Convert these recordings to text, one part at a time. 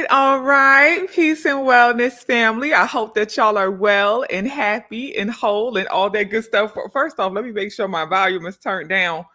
All right. Peace and wellness, family. I hope that y'all are well and happy and whole and all that good stuff. First off, let me make sure my volume is turned down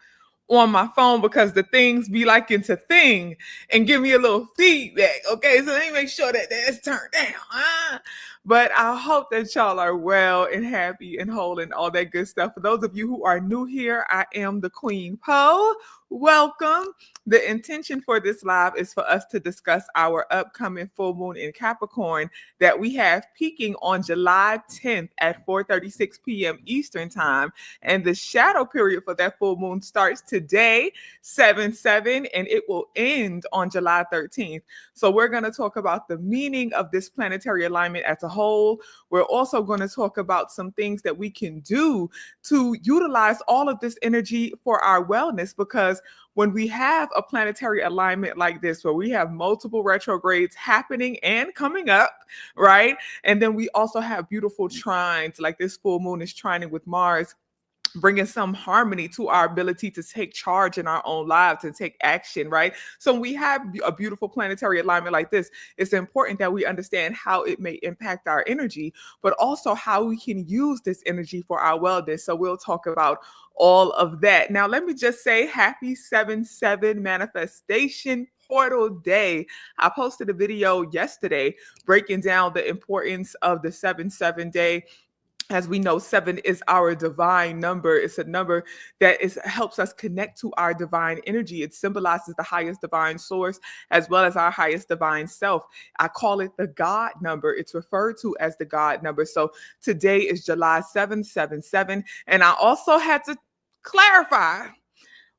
on my phone because the things be like into thing and give me a little feedback. Okay, so let me make sure that that's turned down. But I hope that y'all are well and happy and whole and all that good stuff. For those of you who are new here, I am the Queen Poe. Welcome. The intention for this live is for us to discuss our upcoming full moon in Capricorn that we have peaking on July 10th at 4:36 p.m. Eastern Time. And the shadow period for that full moon starts today, 7/7, and it will end on July 13th. So we're going to talk about the meaning of this planetary alignment as a whole. We're also going to talk about some things that we can do to utilize all of this energy for our wellness, because when we have a planetary alignment like this, where we have multiple retrogrades happening and coming up, right? And then we also have beautiful trines, like this full moon is trining with Mars, bringing some harmony to our ability to take charge in our own lives and take action, right? So when we have a beautiful planetary alignment like this, it's important that we understand how it may impact our energy, but also how we can use this energy for our wellness. So we'll talk about all of that. Now, let me just say happy 7/7 manifestation portal day. I posted a video yesterday breaking down the importance of the 7/7 day. As we know, 7 is our divine number. It's a number that helps us connect to our divine energy. It symbolizes the highest divine source as well as our highest divine self. I call it the God number. It's referred to as the God number. So today is July 7th, 7/7. And I also had to clarify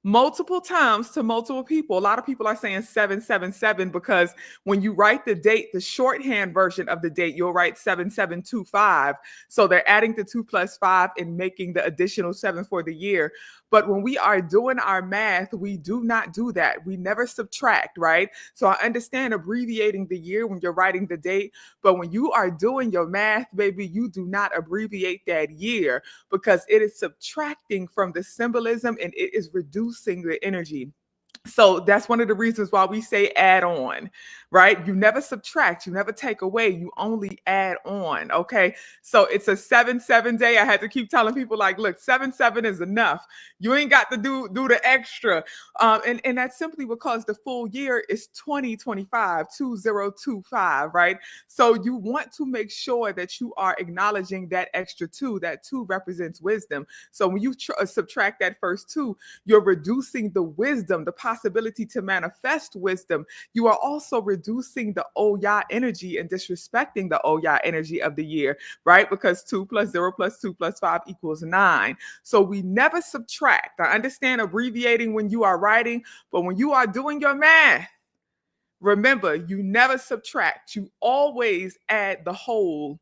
multiple times to multiple people. A lot of people are saying 777 because when you write the date, the shorthand version of the date, you'll write 7725. So they're adding the 2 plus 5 and making the additional 7 for the year. But when we are doing our math, we do not do that. We never subtract, right? So I understand abbreviating the year when you're writing the date, but when you are doing your math, baby, you do not abbreviate that year, because it is subtracting from the symbolism and it is reducing the energy. So that's one of the reasons why we say add on, right? You never subtract, you never take away, you only add on, okay? So it's a 7/7 day. I had to keep telling people, like, look, 7/7 is enough. You ain't got to do the extra. And that's simply because the full year is 2025, 2025, right? So you want to make sure that you are acknowledging that extra two. That two represents wisdom. So when you subtract that first two, you're reducing the wisdom, the possibility to manifest wisdom. You are also reducing the Oya energy and disrespecting the Oya energy of the year, right? Because 2 plus 0 plus 2 plus 5 equals 9. So we never subtract. I understand abbreviating when you are writing, but when you are doing your math, remember, you never subtract. You always add the whole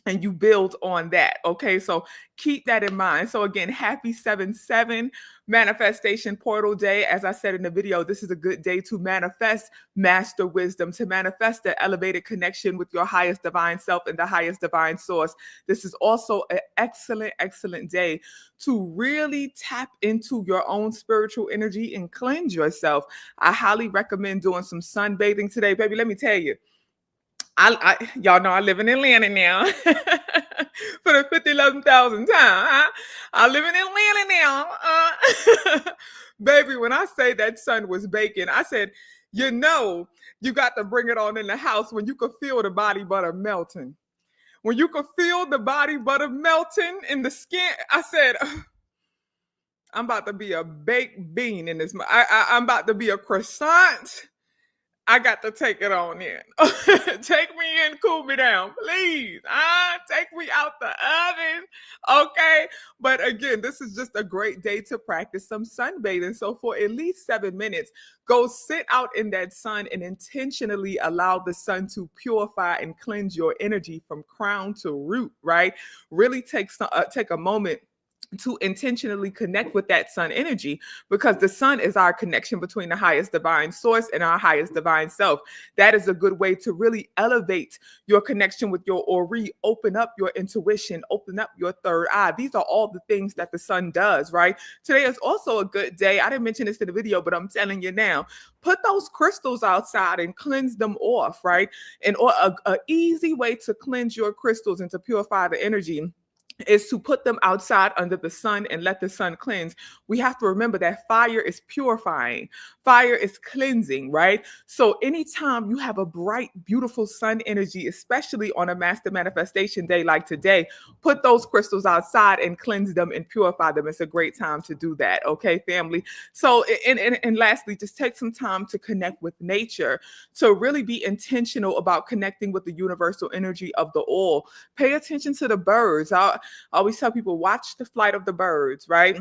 and you build on that. Okay, so keep that in mind. So again, happy 7/7 manifestation portal day. As I said in the video, this is a good day to manifest master wisdom, to manifest the elevated connection with your highest divine self and the highest divine source. This is also an excellent, excellent day to really tap into your own spiritual energy and cleanse yourself. I highly recommend doing some sunbathing today. Baby, let me tell you, y'all know I live in Atlanta now. For the 50,000 time. I live in Atlanta now. Baby, when I say that sun was baking, I said, you got to bring it on in the house when you could feel the body butter melting. When you could feel the body butter melting in the skin, I said, I'm about to be a baked bean in this. I'm about to be a croissant. I got to take it on in. Take me in, cool me down, please. Take me out the oven, okay? But again, this is just a great day to practice some sunbathing. So for at least 7 minutes, go sit out in that sun and intentionally allow the sun to purify and cleanse your energy from crown to root, right? Really take a moment to intentionally connect with that sun energy, because the sun is our connection between the highest divine source and our highest divine self. That is a good way to really elevate your connection with your Ori, open up your intuition, open up your third eye. These are all the things that the sun does, right? Today is also a good day. I didn't mention this in the video, but I'm telling you now, put those crystals outside and cleanse them off, right? And a easy way to cleanse your crystals and to purify the energy is to put them outside under the sun and let the sun cleanse. We have to remember that fire is purifying, fire is cleansing, right? So anytime you have a bright, beautiful sun energy, especially on a master manifestation day like today, put those crystals outside and cleanse them and purify them. It's a great time to do that, okay, family? So, and lastly, just take some time to connect with nature, to really be intentional about connecting with the universal energy of the all. Pay attention to the birds. I always tell people, watch the flight of the birds, right?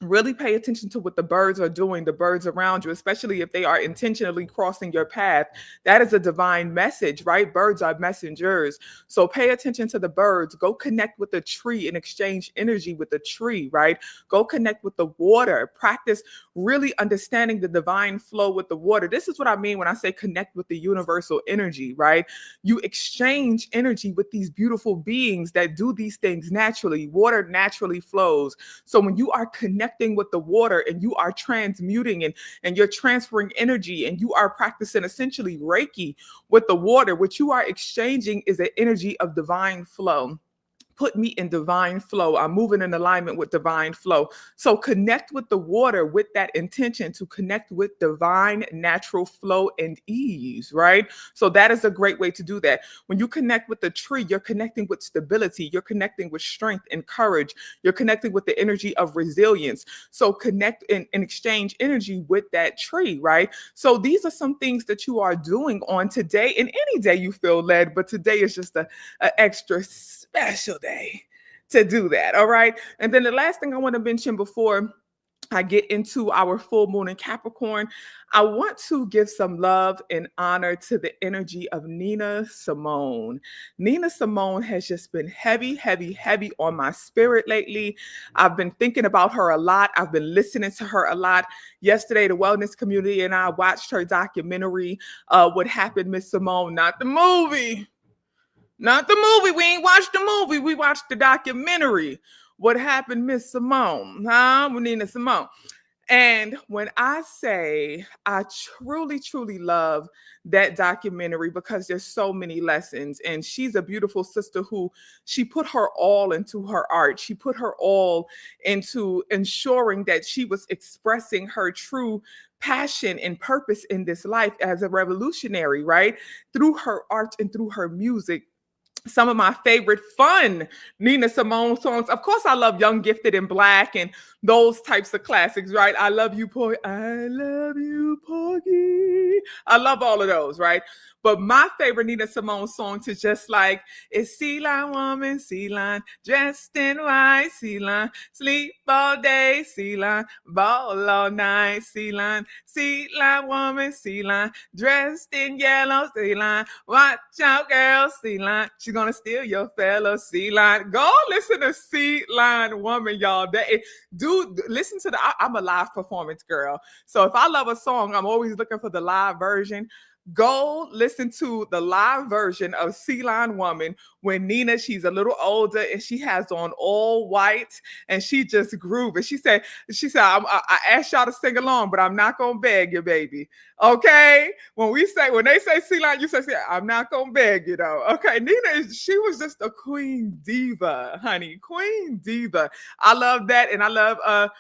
Really pay attention to what the birds are doing, the birds around you, especially if they are intentionally crossing your path. That is a divine message, right? Birds are messengers. So pay attention to the birds. Go connect with the tree and exchange energy with the tree, right? Go connect with the water. Practice really understanding the divine flow with the water. This is what I mean when I say connect with the universal energy, right? You exchange energy with these beautiful beings that do these things naturally. Water naturally flows. So when you are connecting with the water and you are transmuting and you're transferring energy and you are practicing essentially Reiki with the water, what you are exchanging is an energy of divine flow. Put me in divine flow. I'm moving in alignment with divine flow. So connect with the water with that intention to connect with divine natural flow and ease, right? So that is a great way to do that. When you connect with the tree, you're connecting with stability. You're connecting with strength and courage. You're connecting with the energy of resilience. So connect and exchange energy with that tree, right? So these are some things that you are doing on today, and any day you feel led, but today is just an extra special day to do that. All right. And then the last thing I want to mention before I get into our full moon in Capricorn, I want to give some love and honor to the energy of Nina Simone. Nina Simone has just been heavy, heavy, heavy on my spirit lately. I've been thinking about her a lot. I've been listening to her a lot. Yesterday, the wellness community and I watched her documentary, What Happened, Miss Simone, not the movie. Not the movie. We ain't watched the movie. We watched the documentary. What Happened, Miss Simone? Huh? We Nina Simone. And when I say I truly, truly love that documentary because there's so many lessons, and she's a beautiful sister who she put her all into her art. She put her all into ensuring that she was expressing her true passion and purpose in this life as a revolutionary, right? Through her art and through her music. Some of my favorite fun Nina Simone songs. Of course, I love Young, Gifted, and Black and those types of classics, right? I love you, I love you, Porgy. I love all of those, right? But my favorite Nina Simone songs is just like, it's sea line woman, sea line, dressed in white, sea line, sleep all day, sea line, ball all night, sea line woman, sea line, dressed in yellow, sea line, watch out, girl, sea line, she's gonna steal your fellow sea line. Go listen to Sea Line Woman, y'all. Listen to I'm a live performance girl. So if I love a song, I'm always looking for the live version. Go listen to the live version of Sea Line Woman when Nina, she's a little older and she has on all white and she just groove. And she said, I asked y'all to sing along, but I'm not gonna beg you, baby. Okay. When they say Sea Line, you say, I'm not gonna beg you though. Okay. Nina, she was just a queen diva, honey. Queen diva. I love that. And I love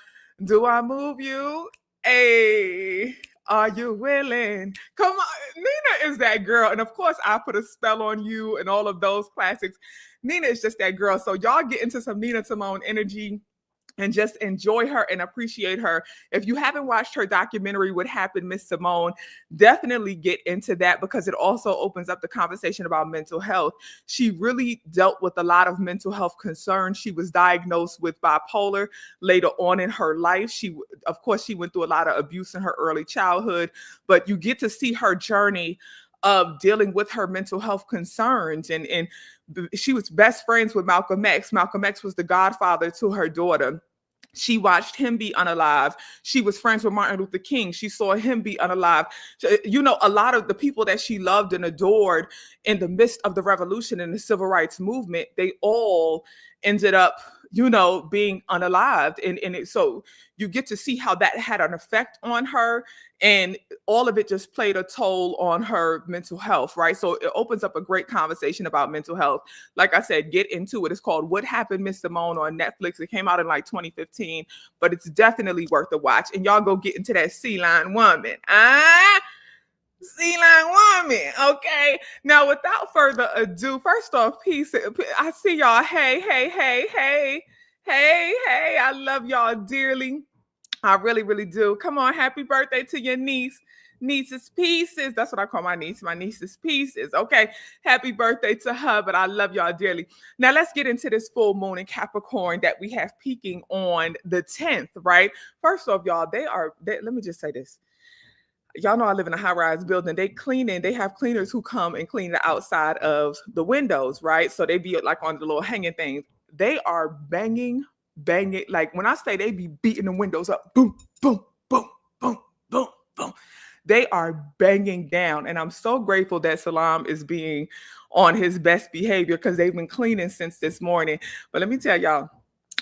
Do I Move You? Hey. Are you willing? Come on. Nina is that girl. And of course, I Put a Spell on You and all of those classics. Nina is just that girl. So y'all get into some Nina Simone energy and just enjoy her and appreciate her. If you haven't watched her documentary, What Happened, Miss Simone, definitely get into that because it also opens up the conversation about mental health. She really dealt with a lot of mental health concerns. She was diagnosed with bipolar later on in her life. Of course, she went through a lot of abuse in her early childhood, but you get to see her journey of dealing with her mental health concerns. And she was best friends with Malcolm X. Malcolm X was the godfather to her daughter. She watched him be unalive. She was friends with Martin Luther King. She saw him be unalive. A lot of the people that she loved and adored in the midst of the revolution and the civil rights movement, they all ended up, being unalived. So you get to see how that had an effect on her. And all of it just played a toll on her mental health, right? So it opens up a great conversation about mental health. Like I said, get into it. It's called What Happened, Miss Simone on Netflix. It came out in like 2015, but it's definitely worth a watch. And y'all go get into that sea lion woman. Sea lion woman. Okay. Now, without further ado, first off, peace. I see y'all. Hey, hey, hey, hey, hey, hey. I love y'all dearly. I really, really do. Come on, happy birthday to your niece. Niece's Pieces. That's what I call my niece. My niece's Pieces. Okay. Happy birthday to her, but I love y'all dearly. Now let's get into this full moon in Capricorn that we have peaking on the 10th, right? First off, y'all, let me just say this. Y'all know I live in a high-rise building. They have cleaners who come and clean the outside of the windows, right? So they be like on the little hanging things. They are banging. Like when I say they be beating the windows up, boom, boom, boom, boom, boom, boom. They are banging down. And I'm so grateful that Salam is being on his best behavior because they've been cleaning since this morning. But let me tell y'all,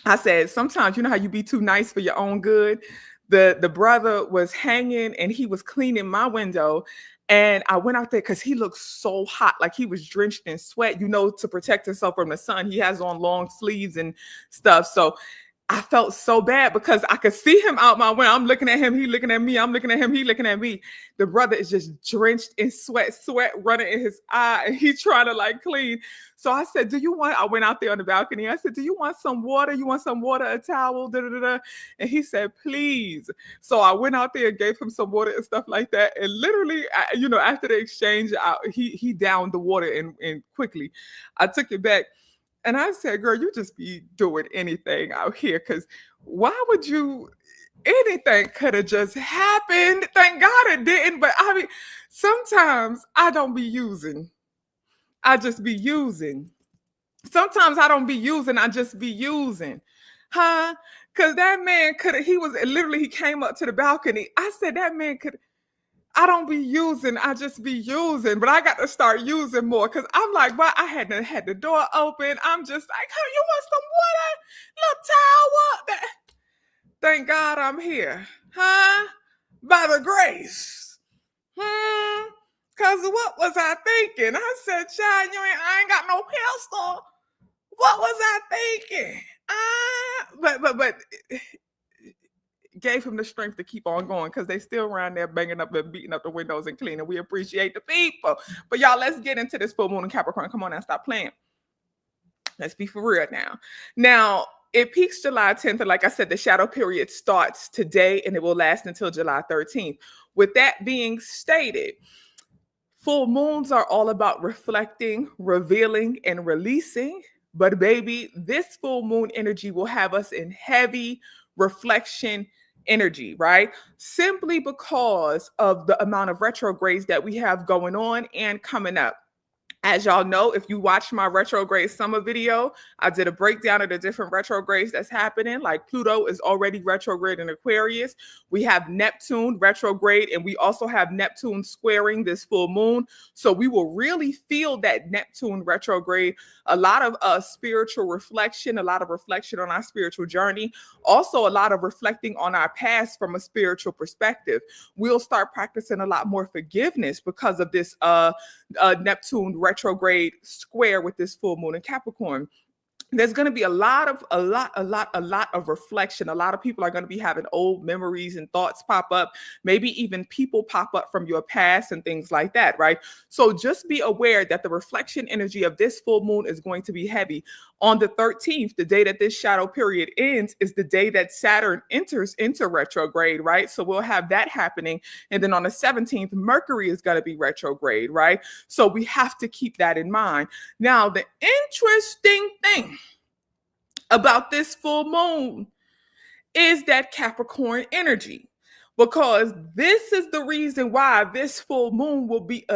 I said, sometimes you know how you be too nice for your own good? The brother was hanging and he was cleaning my window. And I went out there because he looked so hot, like he was drenched in sweat, to protect himself from the sun. He has on long sleeves and stuff. So I felt so bad because I could see him out my window. I'm looking at him, he looking at me. I'm looking at him, he looking at me. The brother is just drenched in sweat running in his eye, and he's trying to like clean. So I said, I went out there on the balcony. I said, do you want some water? You want some water, a towel? Da, da, da, da. And he said, please. So I went out there and gave him some water and stuff like that. And literally, after the exchange, he downed the water and quickly. I took it back. And I said, girl, you just be doing anything out here. Because why would anything could have just happened. Thank God it didn't. But I mean, sometimes I don't be using. I just be using. Sometimes I don't be using. I just be using. Huh? Because that man he came up to the balcony. I said, that man I don't be using, I just be using, but I got to start using more because I'm like, why? I had the door open. I'm just like, oh, you want some water? Little towel? Thank God I'm here. Huh? By the grace. Because what was I thinking? I said, child, I ain't got no pistol. What was I thinking? But gave him the strength to keep on going because they still around there banging up and beating up the windows and cleaning. We appreciate the people. But y'all, let's get into this full moon in Capricorn. Come on now, stop playing. Let's be for real now. Now, it peaks July 10th. And like I said, the shadow period starts today and it will last until July 13th. With that being stated, full moons are all about reflecting, revealing, and releasing. But baby, this full moon energy will have us in heavy reflection energy, right? Simply because of the amount of retrogrades that we have going on and coming up. As y'all know, if you watched my retrograde summer video, I did a breakdown of the different retrogrades that's happening. Like Pluto is already retrograde in Aquarius. We have Neptune retrograde, and we also have Neptune squaring this full moon. So we will really feel that Neptune retrograde, a lot of spiritual reflection, a lot of reflection on our spiritual journey. Also, a lot of reflecting on our past from a spiritual perspective. We'll start practicing a lot more forgiveness because of this Neptune retrograde square with this full moon in Capricorn. There's going to be a lot of reflection. A lot of people are going to be having old memories and thoughts pop up, maybe even people pop up from your past and things like that, right? So just be aware that the reflection energy of this full moon is going to be heavy. On the 13th, the day that this shadow period ends is the day that Saturn enters into retrograde, right? So we'll have that happening. And then on the 17th, Mercury is going to be retrograde, right? So we have to keep that in mind. Now, the interesting thing about this full moon is that Capricorn energy, because this is the reason why this full moon will be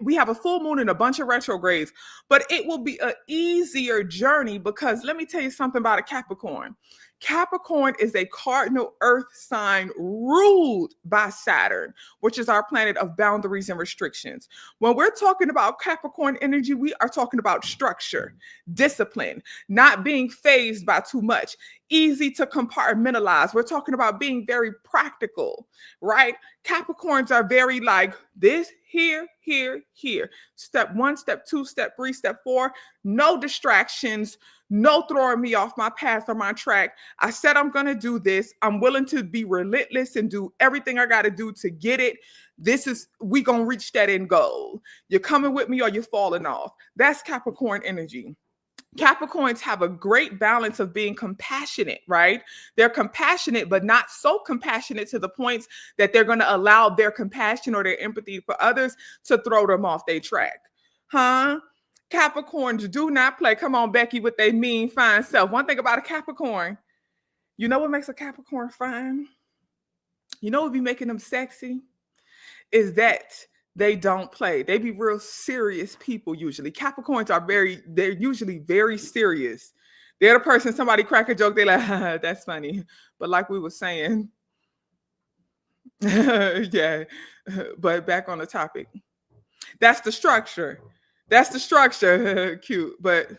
we have a full moon and a bunch of retrogrades, but it will be an easier journey because let me tell you something about a Capricorn. Capricorn is a cardinal earth sign ruled by Saturn, which is our planet of boundaries and restrictions. When we're talking about Capricorn energy, we are talking about structure, discipline, not being fazed by too much, easy to compartmentalize. We're talking about being very practical, right? Capricorns are very like this, here, here, here. Step 1, step 2, step 3, step 4. No distractions, no throwing me off my path or my track. I said I'm going to do this. I'm willing to be relentless and do everything I got to do to get it. We going to reach that end goal. You're coming with me or you're falling off. That's Capricorn energy. Capricorns have a great balance of being compassionate, right? They're compassionate, but not so compassionate to the points that they're going to allow their compassion or their empathy for others to throw them off their track. Capricorns do not play. Come on, Becky, with their mean, fine self. One thing about a Capricorn, you know what makes a Capricorn fine? You know what be making them sexy? Is that they don't play. They be real serious people usually. Capricorns they're usually very serious. They're the person, somebody crack a joke, they're like, that's funny. But like we were saying, yeah, but back on the topic. That's the structure. That's the structure. Cute, but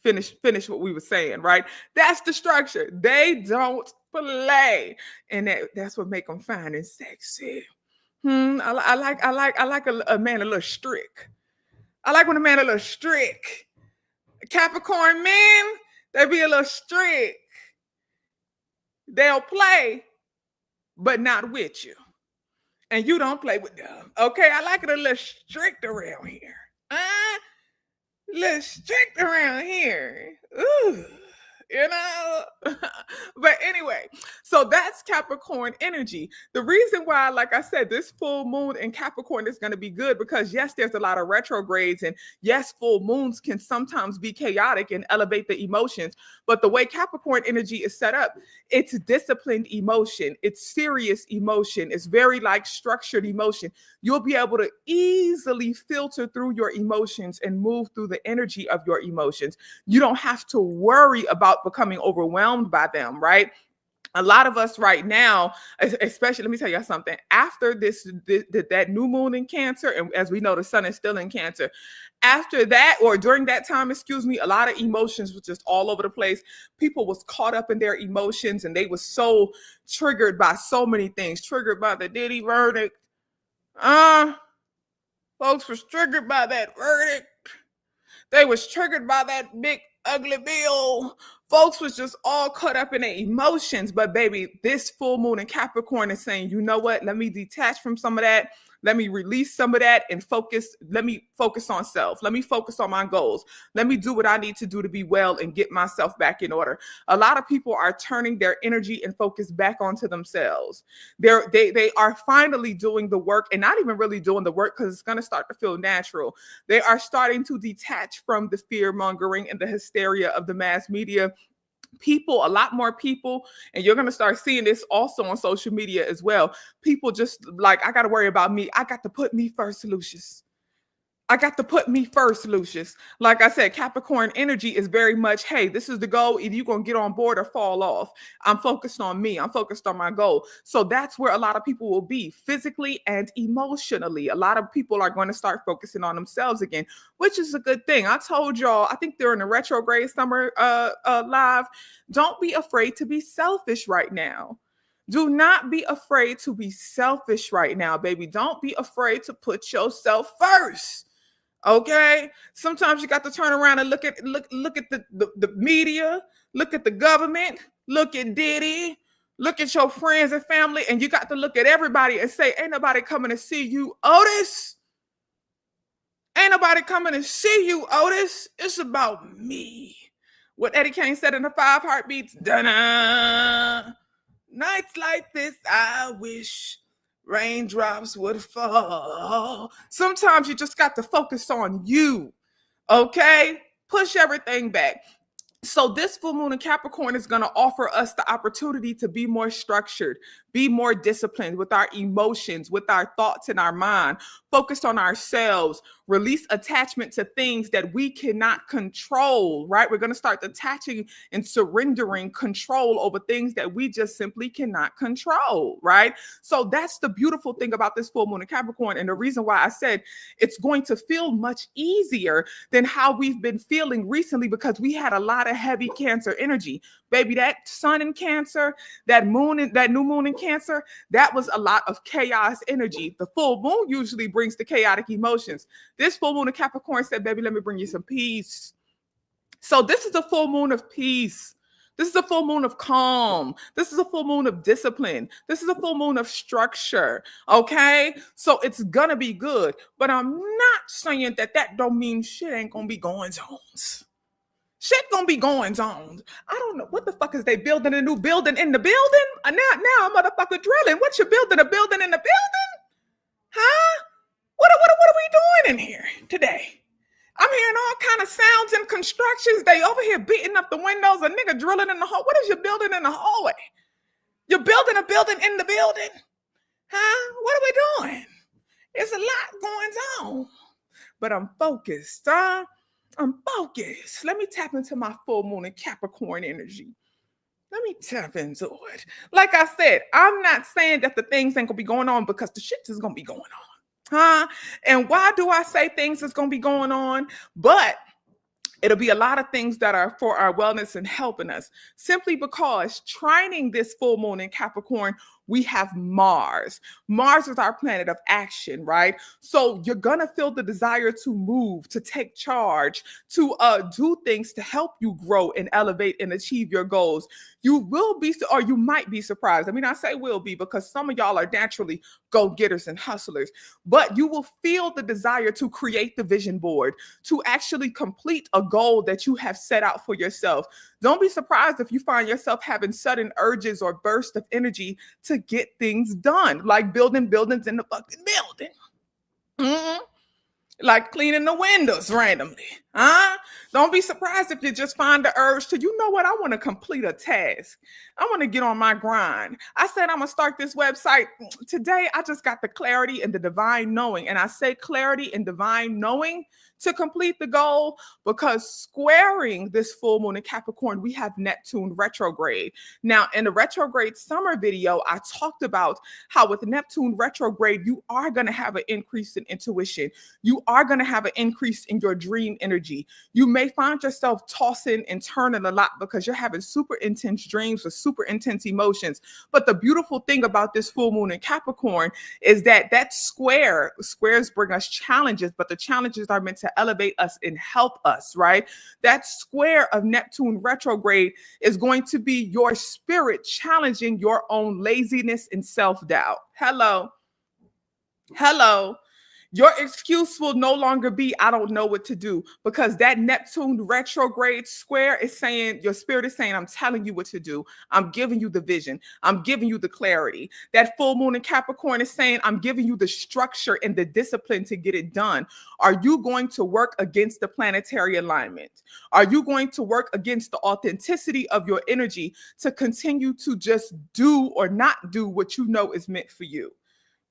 finish what we were saying, right? That's the structure. They don't play. And that's what make them fine and sexy. I like a man a little strict. I like when a man a little strict. Capricorn men, they be a little strict. They'll play, but not with you. And you don't play with them. Okay, I like it a little strict around here. A little strict around here. Ooh. You know, but anyway, so that's Capricorn energy. The reason why, like I said, this full moon in Capricorn is going to be good because yes, there's a lot of retrogrades and yes, full moons can sometimes be chaotic and elevate the emotions. But the way Capricorn energy is set up, it's disciplined emotion. It's serious emotion. It's very like structured emotion. You'll be able to easily filter through your emotions and move through the energy of your emotions. You don't have to worry about becoming overwhelmed by them, right? A lot of us right now, especially, let me tell you something, after that new moon in Cancer, and as we know, the sun is still in Cancer, after that, or during that time, a lot of emotions was just all over the place. People was caught up in their emotions and they was so triggered by so many things, triggered by the Diddy verdict. Folks was triggered by that verdict. They was triggered by that big ugly bill. Folks was just all caught up in their emotions. But baby, this full moon in Capricorn is saying, you know what? Let me detach from some of that. Let me release some of that and focus. Let me focus on self. Let me focus on my goals. Let me do what I need to do to be well and get myself back in order. A lot of people are turning their energy and focus back onto themselves. They are finally doing the work and not even really doing the work because it's going to start to feel natural. They are starting to detach from the fear mongering and the hysteria of the mass media. A lot more people, and you're going to start seeing this also on social media as well. People just like, I got to worry about me. I got to put me first, Lucius. I got to put me first, Lucius. Like I said, Capricorn energy is very much, hey, this is the goal. Either you're going to get on board or fall off. I'm focused on me. I'm focused on my goal. So that's where a lot of people will be physically and emotionally. A lot of people are going to start focusing on themselves again, which is a good thing. I told y'all, I think they're in a retrograde summer live. Don't be afraid to be selfish right now. Do not be afraid to be selfish right now, baby. Don't be afraid to put yourself first. Okay, sometimes you got to turn around and look at the media, look at the government, look at Diddy, look at your friends and family, and you got to look at everybody and say, ain't nobody coming to see you, Otis. Ain't nobody coming to see you, Otis. It's about me. What Eddie Kane said in the 5 Heartbeats, da-na. Nights like this, I wish raindrops would fall. Sometimes you just got to focus on you, okay? Push everything back. So this full moon in Capricorn is going to offer us the opportunity to be more structured, be more disciplined with our emotions, with our thoughts in our mind, focused on ourselves, release attachment to things that we cannot control, right? We're going to start detaching and surrendering control over things that we just simply cannot control, right? So that's the beautiful thing about this full moon in Capricorn. And the reason why I said it's going to feel much easier than how we've been feeling recently, because we had a lot of heavy Cancer energy. Baby, that sun in Cancer, that new moon in Cancer, that was a lot of chaos energy. The full moon usually brings the chaotic emotions. This full moon in Capricorn said, baby, let me bring you some peace. So this is a full moon of peace. This is a full moon of calm. This is a full moon of discipline. This is a full moon of structure. Okay? So it's gonna be good. But I'm not saying that don't mean shit ain't gonna be going on. Shit gonna be going on. I don't know. What the fuck is they building a new building in the building? Now I'm motherfucker drilling. What you building a building in the building? Huh? What are we doing in here today? I'm hearing all kind of sounds and constructions. They over here beating up the windows. A nigga drilling in the hole. What is you building in the hallway? You're building a building in the building? Huh? What are we doing? There's a lot going on. But I'm focused, huh? I'm focused. Let me tap into my full moon in Capricorn energy. Let me tap into it. Like I said, I'm not saying that the things ain't gonna be going on, because the shit is gonna be going on. Huh? And why do I say things is gonna be going on? But it'll be a lot of things that are for our wellness and helping us, simply because trining this full moon in Capricorn, we have Mars. Mars is our planet of action, right? So you're gonna feel the desire to move, to take charge, to do things to help you grow and elevate and achieve your goals. You will be, or you might be surprised. I mean, I say will be because some of y'all are naturally go-getters and hustlers, but you will feel the desire to create the vision board, to actually complete a goal that you have set out for yourself. Don't be surprised if you find yourself having sudden urges or bursts of energy to get things done, like building buildings in the fucking building. Mm-hmm. Like cleaning the windows randomly. Huh? Don't be surprised if you just find the urge to, you know what, I want to complete a task. I want to get on my grind. I said I'm going to start this website. Today, I just got the clarity and the divine knowing. And I say clarity and divine knowing to complete the goal because squaring this full moon in Capricorn, we have Neptune retrograde. Now, in the retrograde summer video, I talked about how with Neptune retrograde, you are going to have an increase in intuition. You are going to have an increase in your dream energy. You may find yourself tossing and turning a lot because you're having super intense dreams with super intense emotions. But the beautiful thing about this full moon in Capricorn is that squares bring us challenges, but the challenges are meant to elevate us and help us, right? That square of Neptune retrograde is going to be your spirit challenging your own laziness and self-doubt. Hello. Your excuse will no longer be, I don't know what to do, because that Neptune retrograde square is saying, your spirit is saying, I'm telling you what to do. I'm giving you the vision. I'm giving you the clarity. That full moon in Capricorn is saying, I'm giving you the structure and the discipline to get it done. Are you going to work against the planetary alignment? Are you going to work against the authenticity of your energy to continue to just do or not do what you know is meant for you?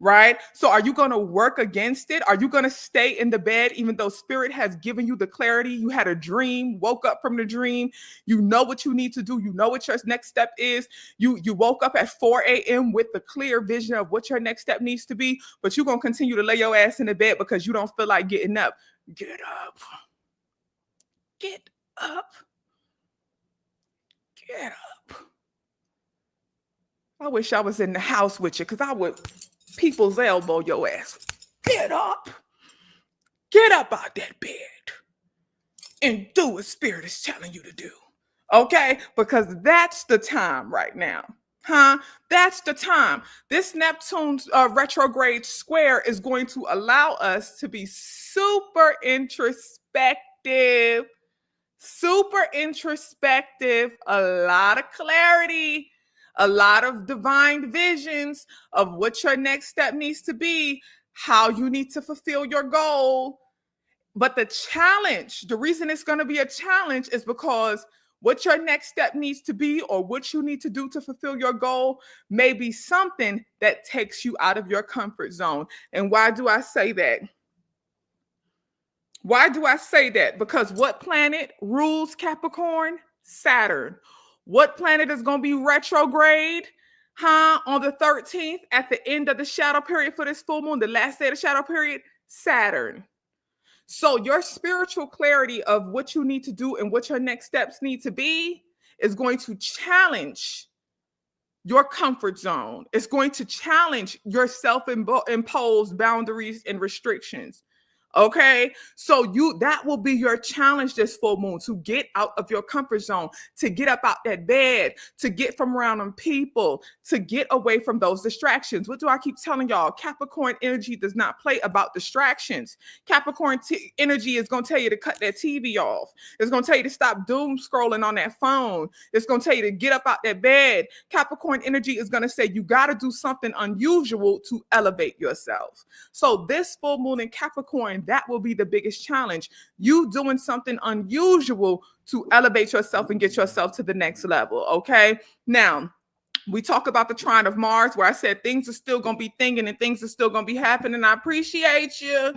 Right? So are you going to work against it? Are you going to stay in the bed even though spirit has given you the clarity? You had a dream, woke up from the dream. You know what you need to do. You know what your next step is. You woke up at 4 a.m. with the clear vision of what your next step needs to be, but you're going to continue to lay your ass in the bed because you don't feel like getting up. Get up. Get up. Get up. I wish I was in the house with you because I would people's elbow your ass. Get up. Get up out that bed and do what spirit is telling you to do. Okay? Because that's the time right now. Huh? That's the time. This Neptune retrograde square is going to allow us to be super introspective, a lot of clarity, a lot of divine visions of what your next step needs to be, how you need to fulfill your goal. But the challenge, the reason it's going to be a challenge is because what your next step needs to be or what you need to do to fulfill your goal may be something that takes you out of your comfort zone. And why do I say that? Why do I say that? Because what planet rules Capricorn? Saturn. What planet is going to be retrograde? On the 13th, at the end of the shadow period for this full moon, the last day of the shadow period? Saturn. So your spiritual clarity of what you need to do and what your next steps need to be is going to challenge your comfort zone. It's going to challenge your self-imposed boundaries and restrictions. Okay, so that will be your challenge this full moon, to get out of your comfort zone, to get up out that bed, to get from around them people, to get away from those distractions. What do I keep telling y'all? Capricorn energy does not play about distractions. Capricorn energy is going to tell you to cut that TV off. It's going to tell you to stop doom scrolling on that phone. It's going to tell you to get up out that bed. Capricorn energy is going to say you got to do something unusual to elevate yourself. So this full moon in Capricorn, that will be the biggest challenge. You doing something unusual to elevate yourself and get yourself to the next level. Okay. Now, we talk about the trine of Mars, where I said things are still going to be thinking and things are still going to be happening. I appreciate you.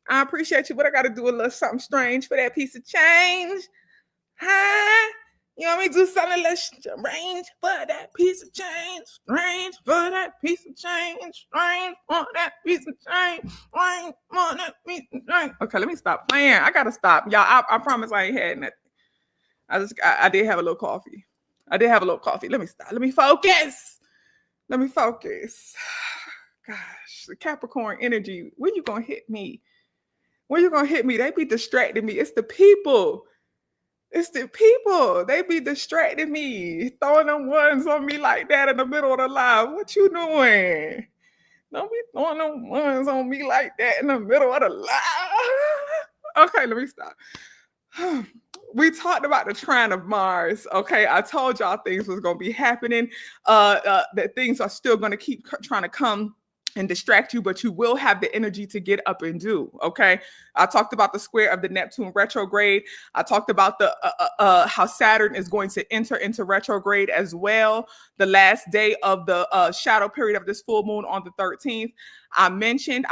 I appreciate you, but I got to do a little something strange for that piece of change. Huh? You want me to do something a little strange for that piece of change? Strange for that piece of change. Strange for that piece of change. Strange for that piece of change. Okay, let me stop playing. I got to stop. Y'all, I promise I ain't had nothing. I did have a little coffee. Let me stop. Let me focus. Gosh, the Capricorn energy. When you going to hit me? They be distracting me. It's the people. They be distracting me, throwing them ones on me like that in the middle of the live. What you doing? Don't be throwing them ones on me like that in the middle of the live. Okay, let me stop. We talked about the trine of Mars. Okay, I told y'all things was going to be happening. That things are still going to keep trying to come and distract you, but you will have the energy to get up and do. Okay, I talked about the square of the Neptune retrograde. I talked about the how Saturn is going to enter into retrograde as well, the last day of the shadow period of this full moon on the 13th. I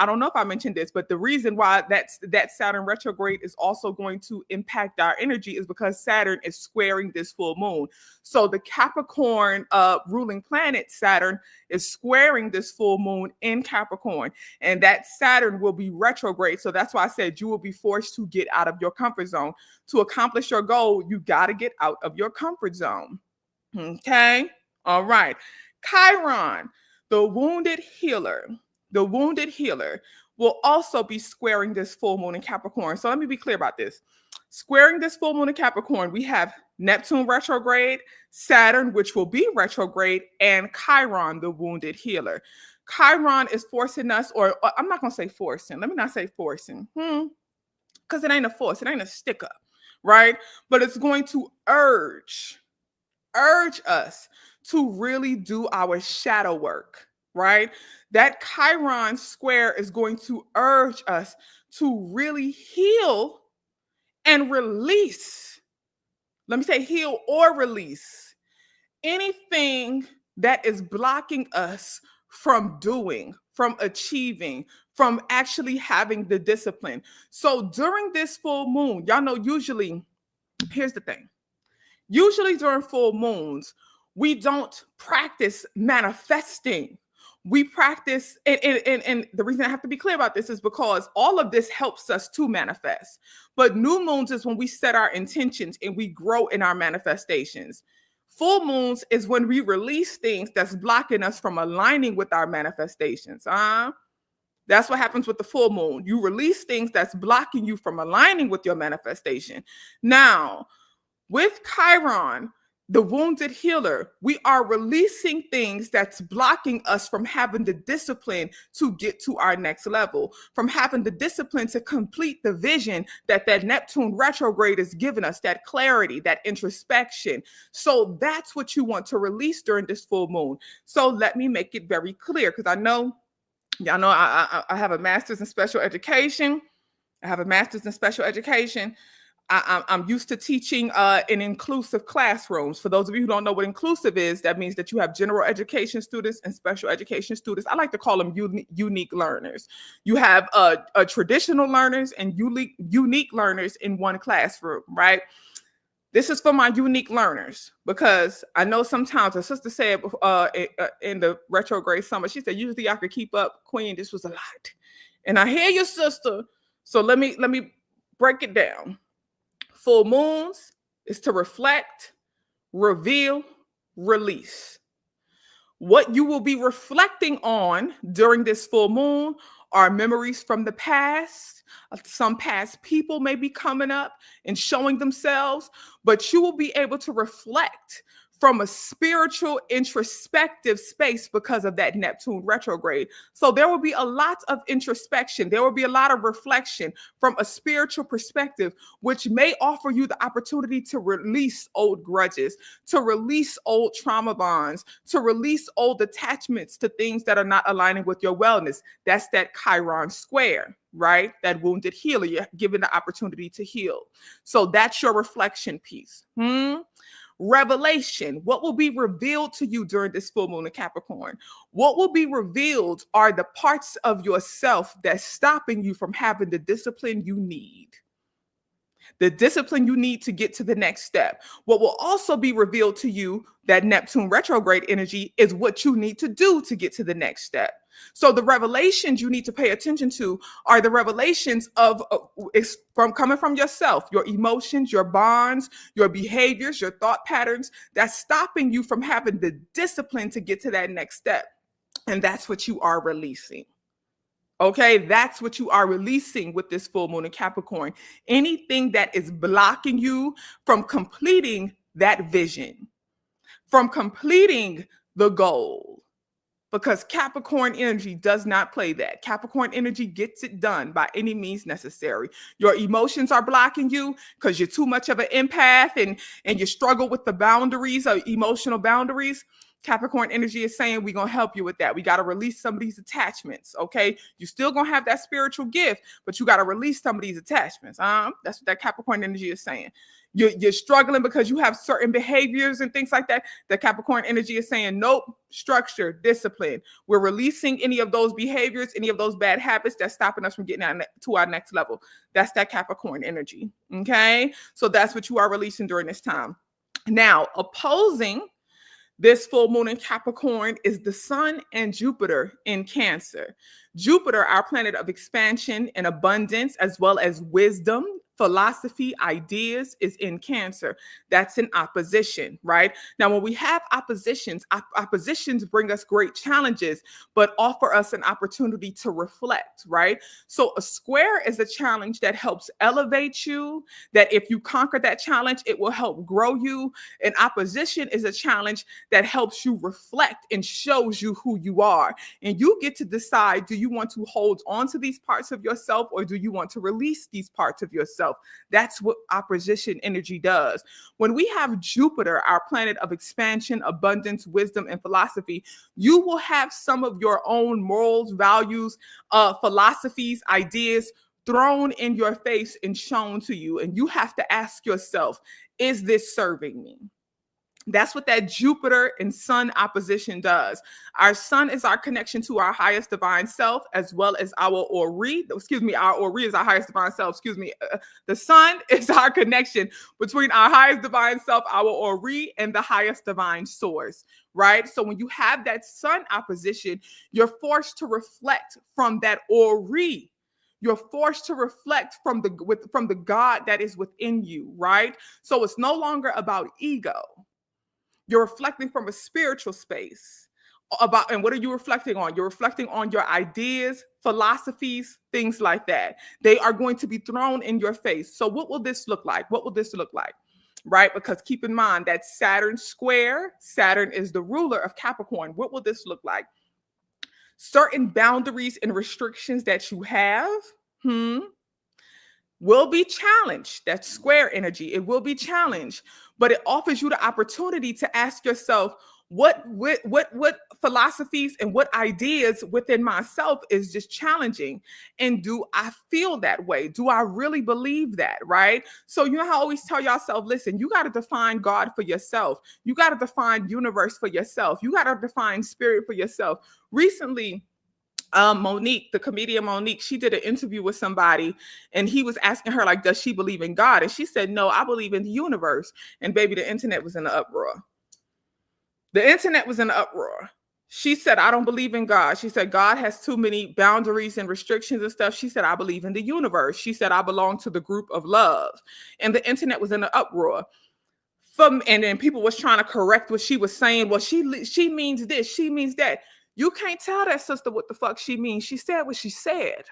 don't know if I mentioned this, but the reason why that Saturn retrograde is also going to impact our energy is because Saturn is squaring this full moon. So the Capricorn ruling planet Saturn is squaring this full moon in Capricorn, and that Saturn will be retrograde. So that's why I said you will be forced to get out of your comfort zone. To accomplish your goal, you got to get out of your comfort zone. Okay? All right. Chiron, the wounded healer will also be squaring this full moon in Capricorn. So let me be clear about this. Squaring this full moon in Capricorn, we have Neptune retrograde, Saturn, which will be retrograde, and Chiron, the wounded healer. Chiron is forcing us, or I'm not going to say forcing. Let me not say forcing. Because it ain't a force. It ain't a sticker, right? But it's going to urge us to really do our shadow work, right? That Chiron square is going to urge us to really heal and release. Let me say heal or release anything that is blocking us from doing, from achieving, from actually having the discipline. So during this full moon, y'all know here's the thing. Usually during full moons, we don't practice manifesting. We practice, and the reason I have to be clear about this is because all of this helps us to manifest. But new moons is when we set our intentions and we grow in our manifestations. Full moons is when we release things that's blocking us from aligning with our manifestations. That's what happens with the full moon. You release things that's blocking you from aligning with your manifestation. Now, with Chiron, the wounded healer, we are releasing things that's blocking us from having the discipline to get to our next level, from having the discipline to complete the vision that Neptune retrograde is giving us, that clarity, that introspection. So that's what you want to release during this full moon. So let me make it very clear, because I know, y'all know I have a master's in special education. I'm used to teaching in inclusive classrooms. For those of you who don't know what inclusive is, that means that you have general education students and special education students. I like to call them unique learners. You have traditional learners and unique learners in one classroom, right? This is for my unique learners because I know sometimes a sister said in the retrograde summer, she said, usually I could keep up, Queen, this was a lot. And I hear your sister. So let me break it down. Full moons is to reflect, reveal, release. What you will be reflecting on during this full moon are memories from the past. Some past people may be coming up and showing themselves, but you will be able to reflect from a spiritual, introspective space because of that Neptune retrograde. So there will be a lot of introspection. There will be a lot of reflection from a spiritual perspective, which may offer you the opportunity to release old grudges, to release old trauma bonds, to release old attachments to things that are not aligning with your wellness. That's that Chiron square, right? That wounded healer, you're given the opportunity to heal. So that's your reflection piece. Revelation, what will be revealed to you during this full moon in Capricorn? What will be revealed are the parts of yourself that's stopping you from having the discipline you need. The discipline you need to get to the next step. What will also be revealed to you, that Neptune retrograde energy, is what you need to do to get to the next step. So the revelations you need to pay attention to are the revelations of coming from yourself, your emotions, your bonds, your behaviors, your thought patterns that's stopping you from having the discipline to get to that next step. And that's what you are releasing. Okay, that's what you are releasing with this full moon in Capricorn. Anything that is blocking you from completing that vision, from completing the goal. Because Capricorn energy does not play that. Capricorn energy gets it done by any means necessary. Your emotions are blocking you because you're too much of an empath and you struggle with the boundaries or emotional boundaries. Capricorn energy is saying we're going to help you with that. We got to release some of these attachments, okay? You're still going to have that spiritual gift, but you got to release some of these attachments. That's what that Capricorn energy is saying. You're struggling because you have certain behaviors and things like that. The Capricorn energy is saying, nope, structure, discipline. We're releasing any of those behaviors, any of those bad habits that's stopping us from getting to our next level. That's that Capricorn energy, okay? So that's what you are releasing during this time. Now, opposing this full moon in Capricorn is the Sun and Jupiter in Cancer. Jupiter, our planet of expansion and abundance, as well as wisdom, philosophy, ideas, is in Cancer. That's in opposition, right? Now, when we have oppositions bring us great challenges, but offer us an opportunity to reflect, right? So a square is a challenge that helps elevate you, that if you conquer that challenge, it will help grow you. And opposition is a challenge that helps you reflect and shows you who you are. And you get to decide, do you want to hold on to these parts of yourself or do you want to release these parts of yourself? That's what opposition energy does. When we have Jupiter, our planet of expansion, abundance, wisdom, and philosophy, you will have some of your own morals, values, philosophies, ideas thrown in your face and shown to you. And you have to ask yourself, is this serving me? That's what that Jupiter and Sun opposition does. Our Sun is our connection to our highest divine self, as well as our Ori. Our Ori is our highest divine self. The Sun is our connection between our highest divine self, our Ori, and the highest divine source, right? So when you have that Sun opposition, you're forced to reflect from that Ori. You're forced to reflect from the God that is within you, right? So it's no longer about ego. You're reflecting from a spiritual space and what are you reflecting on? You're reflecting on your ideas, philosophies, things like that. They are going to be thrown in your face. So what will this look like? What will this look like? Right? Because keep in mind that Saturn square, Saturn is the ruler of Capricorn. What will this look like? Certain boundaries and restrictions that you have, will be challenged. That's square energy. It will be challenged, but it offers you the opportunity to ask yourself, What philosophies and what ideas within myself is just challenging? And do I feel that way? Do I really believe that? Right? So you know how I always tell yourself, listen, you got to define God for yourself. You got to define universe for yourself. You got to define spirit for yourself. Recently, Monique, the comedian Monique, she did an interview with somebody and he was asking her, like, does she believe in God? And she said, no, I believe in the universe. And baby, the internet was in an uproar. The internet was in an uproar. She said, I don't believe in God. She said, God has too many boundaries and restrictions and stuff. She said, I believe in the universe. She said, I belong to the group of love. And the internet was in an uproar. And then people was trying to correct what she was saying. Well, she means this, she means that. You can't tell that sister what the fuck she means. She said what she said.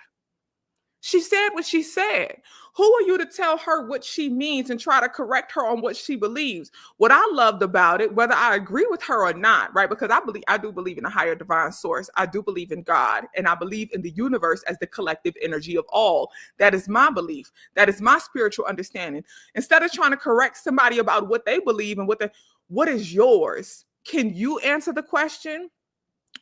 She said what she said. Who are you to tell her what she means and try to correct her on what she believes? What I loved about it, whether I agree with her or not, right? Because I do believe in a higher divine source. I do believe in God, and I believe in the universe as the collective energy of all. That is my belief. That is my spiritual understanding. Instead of trying to correct somebody about what they believe and what is yours, can you answer the question?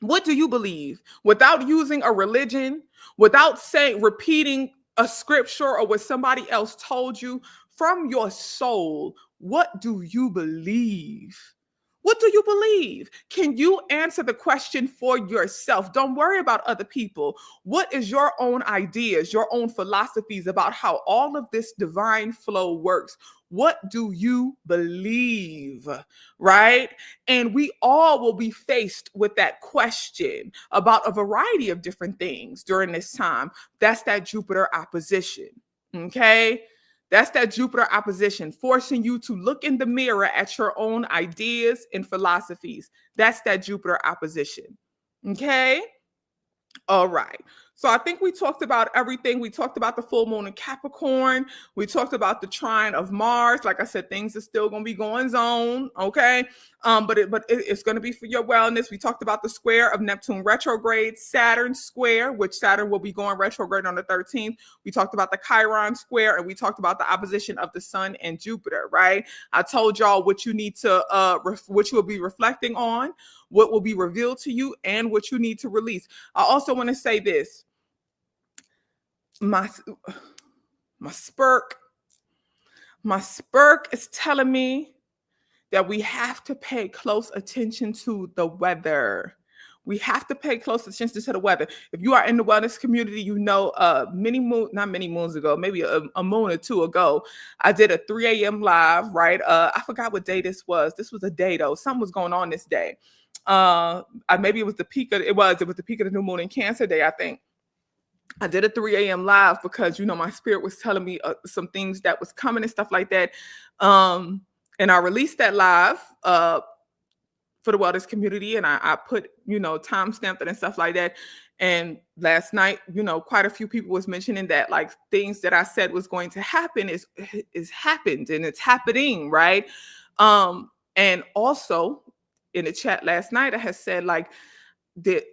What do you believe? Without using a religion, without repeating a scripture or what somebody else told you, from your soul, what do you believe? What do you believe? Can you answer the question for yourself? Don't worry about other people. What is your own ideas, your own philosophies about how all of this divine flow works? What do you believe? Right? And we all will be faced with that question about a variety of different things during this time. That's that Jupiter opposition. Okay? That's that Jupiter opposition, forcing you to look in the mirror at your own ideas and philosophies. That's that Jupiter opposition. Okay? All right. So I think we talked about everything. We talked about the full moon in Capricorn. We talked about the trine of Mars. Like I said, things are still going to be going on. Okay. It's going to be for your wellness. We talked about the square of Neptune retrograde, Saturn square, which Saturn will be going retrograde on the 13th. We talked about the Chiron square, and we talked about the opposition of the sun and Jupiter, right? I told y'all what you need to, what you will be reflecting on, what will be revealed to you, and what you need to release. I also want to say this. My spurk is telling me that we have to pay close attention to the weather. We have to pay close attention to the weather. If you are in the wellness community, you know, not many moons ago, maybe a moon or two ago, I did a 3 a.m. live, right? I forgot what day this was. This was a day though. Something was going on this day. Maybe it was the peak of the peak of the new moon in Cancer day, I think. I did a 3 a.m. live because, you know, my spirit was telling me some things that was coming and stuff like that. And I released that live for the wellness community, and I put, you know, time stamped it and stuff like that. And last night, you know, quite a few people was mentioning that, like, things that I said was going to happen is happened, and it's happening, right? And also in the chat last night, I had said, like, the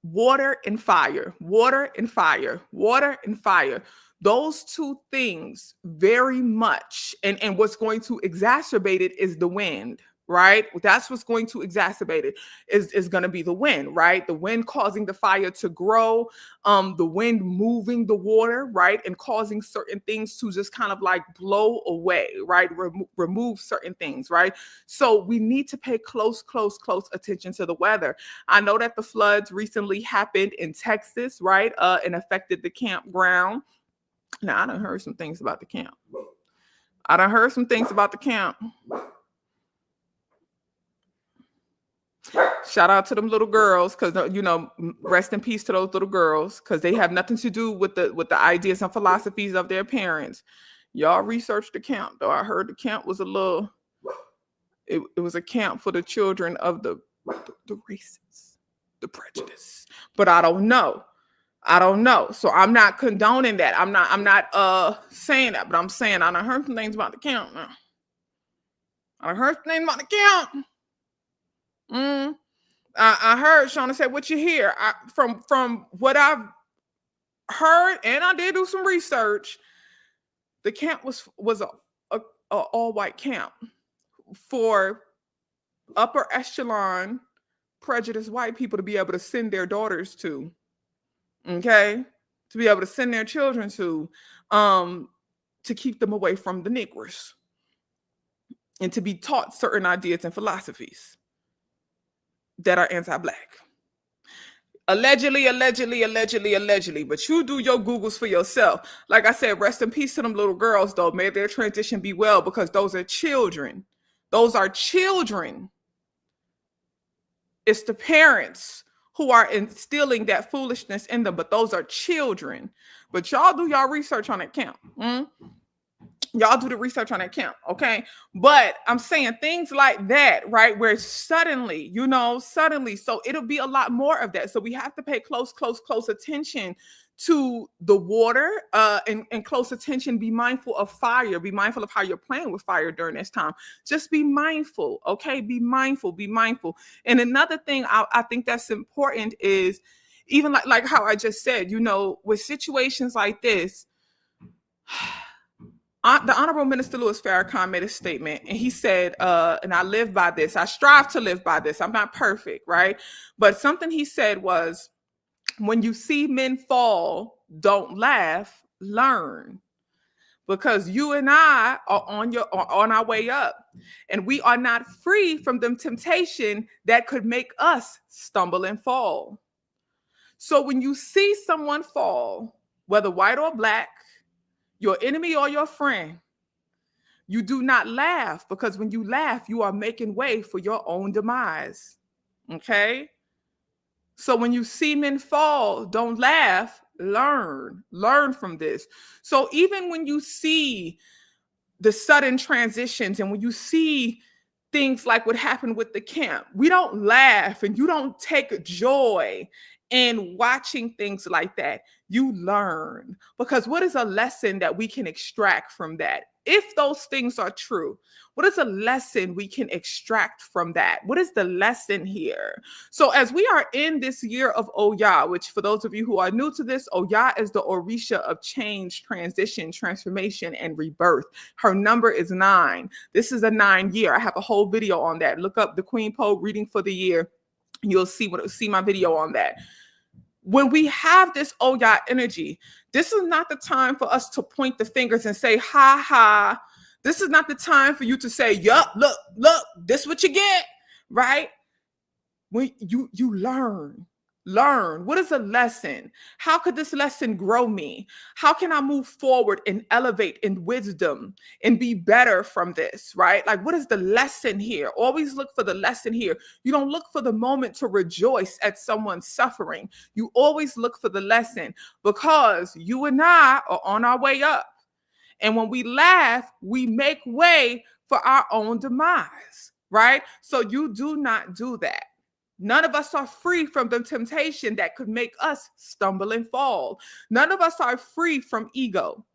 water and fire, water and fire, water and fire. Those two things very much, and what's going to exacerbate it is the wind, right? That's what's going to exacerbate it is going to be the wind, right? The wind causing the fire to grow, the wind moving the water, right? And causing certain things to just kind of like blow away, right? Remove certain things, right? So we need to pay close attention to the weather. I know that the floods recently happened in Texas, right? And affected the campground. Now, I done heard some things about the camp. Shout out to them little girls, because, you know, rest in peace to those little girls, because they have nothing to do with the ideas and philosophies of their parents. Y'all research the camp, though. I heard the camp was it was a camp for the children of the races, the prejudice. But I don't know. So I'm not condoning that. I'm not saying that, but I'm saying I done heard some things about the camp now. I heard Shauna say, what you hear? From what I've heard, and I did do some research, the camp was a all-white camp for upper echelon prejudiced white people to be able to send their daughters to, okay? To be able to send their children to keep them away from the Negroes and to be taught certain ideas and philosophies that are anti-Black. Allegedly, allegedly, allegedly, allegedly. But you do your Googles for yourself. Like I said, rest in peace to them little girls, though. May their transition be well, because those are children. Those are children. It's the parents who are instilling that foolishness in them, but those are children. But y'all do y'all research on that count. Y'all do the research on that count, okay? But I'm saying things like that, right? Where suddenly, so it'll be a lot more of that. So we have to pay close attention to the water, and close attention. Be mindful of fire. Be mindful of how you're playing with fire during this time. Just be mindful, okay? Be mindful. And another thing I think that's important is, even like how I just said, with situations like this, the Honorable Minister Louis Farrakhan made a statement, and he said, and I live by this. I strive to live by this. I'm not perfect, right? But something he said was, when you see men fall, don't laugh, learn. Because you and I are on our way up, and we are not free from the temptation that could make us stumble and fall. So when you see someone fall, whether white or Black, your enemy or your friend, you do not laugh, because when you laugh, you are making way for your own demise. Okay? So when you see men fall, don't laugh, learn from this. So even when you see the sudden transitions, and when you see things like what happened with the camp, we don't laugh, and you don't take joy in watching things like that. You learn, because what is a lesson that we can extract from that? If those things are true, what is a lesson we can extract from that? What is the lesson here? So as we are in this year of Oya, which for those of you who are new to this, Oya is the Orisha of change, transition, transformation, and rebirth. Her number is 9. This is a 9 year. I have a whole video on that. Look up TheQueenPo reading for the year. You'll see my video on that. When we have this Oya energy, this is not the time for us to point the fingers and say, ha ha. This is not the time for you to say, yup, look, this what you get, right? When you learn. What is a lesson? How could this lesson grow me? How can I move forward and elevate in wisdom and be better from this, right? Like, what is the lesson here? Always look for the lesson here. You don't look for the moment to rejoice at someone's suffering. You always look for the lesson, because you and I are on our way up. And when we laugh, we make way for our own demise, right? So you do not do that. None of us are free from the temptation that could make us stumble and fall. None of us are free from ego.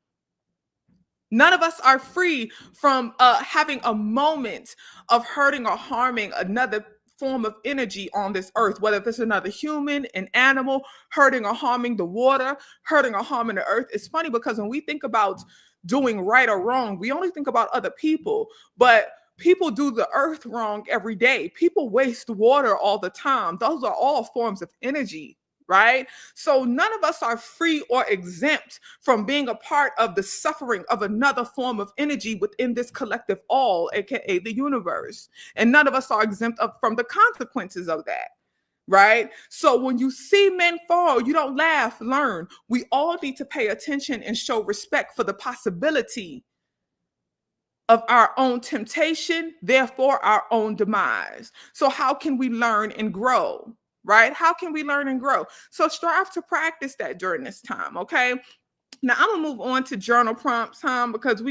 None of us are free from having a moment of hurting or harming another form of energy on this earth, whether it's another human, an animal, hurting or harming the water, hurting or harming the earth. It's funny, because when we think about doing right or wrong, we only think about other people, but people do the earth wrong every day. People waste water all the time. Those are all forms of energy, right? So none of us are free or exempt from being a part of the suffering of another form of energy within this collective all, aka the universe. And none of us are exempt from the consequences of that. Right? So when you see men fall, you don't laugh, learn. We all need to pay attention and show respect for the possibility of our own temptation, therefore our own demise. So how can we learn and grow, right? How can we learn and grow? So strive to practice that during this time, okay? Now I'm gonna move on to journal prompts, because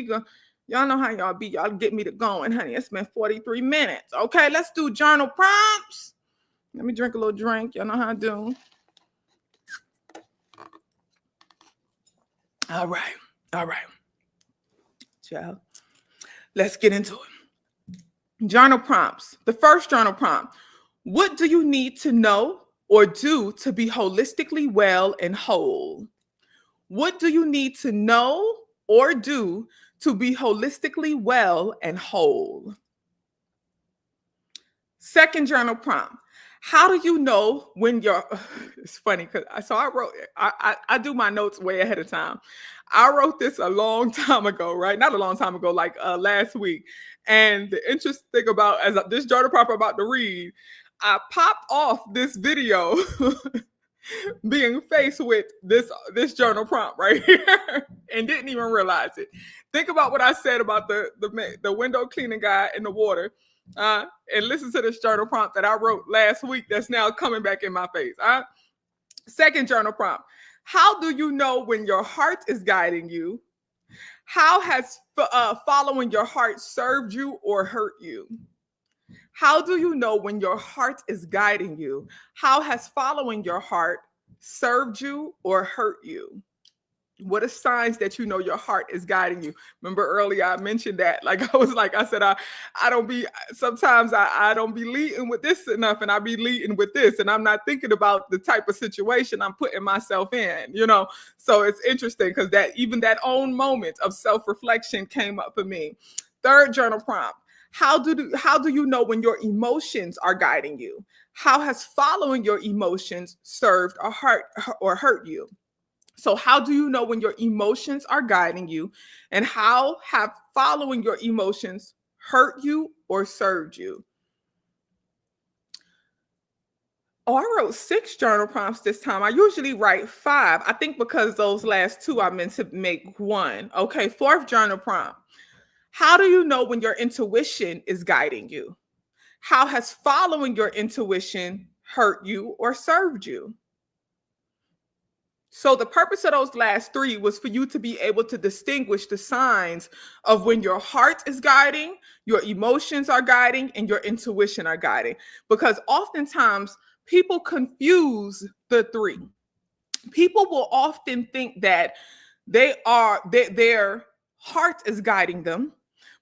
y'all know how y'all be. Y'all get me to going, honey. It's been 43 minutes. Okay, let's do journal prompts. Let me drink a little drink. Y'all know how I do. All right. Child. Let's get into it. Journal prompts. The first journal prompt. What do you need to know or do to be holistically well and whole? What do you need to know or do to be holistically well and whole? Second journal prompt. How do you know when you're it's funny because I wrote I do my notes way ahead of time. I wrote this a long time ago, right? Not a long time ago, like last week. And the interesting thing about this journal prompt I'm about to read, I popped off this video being faced with this journal prompt right here and didn't even realize it. Think about what I said about the window cleaning guy in the water, and listen to this journal prompt that I wrote last week that's now coming back in my face. Second journal prompt. How do you know when your heart is guiding you? How has following your heart served you or hurt you? How do you know when your heart is guiding you? How has following your heart served you or hurt you? What are signs that you know your heart is guiding you? Remember earlier I mentioned that, I said, I don't be, sometimes I don't be leading with this enough and I be leading with this. And I'm not thinking about the type of situation I'm putting myself in, So it's interesting because that own moment of self-reflection came up for me. Third journal prompt. How do you know when your emotions are guiding you? How has following your emotions served or hurt you? So how do you know when your emotions are guiding you, and how have following your emotions hurt you or served you? Oh, I wrote 6 journal prompts this time. I usually write 5. I think because those last 2 I meant to make 1. Okay, 4th journal prompt. How do you know when your intuition is guiding you? How has following your intuition hurt you or served you? So the purpose of those last 3 was for you to be able to distinguish the signs of when your heart is guiding, your emotions are guiding, and your intuition are guiding. Because oftentimes people confuse the 3. People will often think that their heart is guiding them,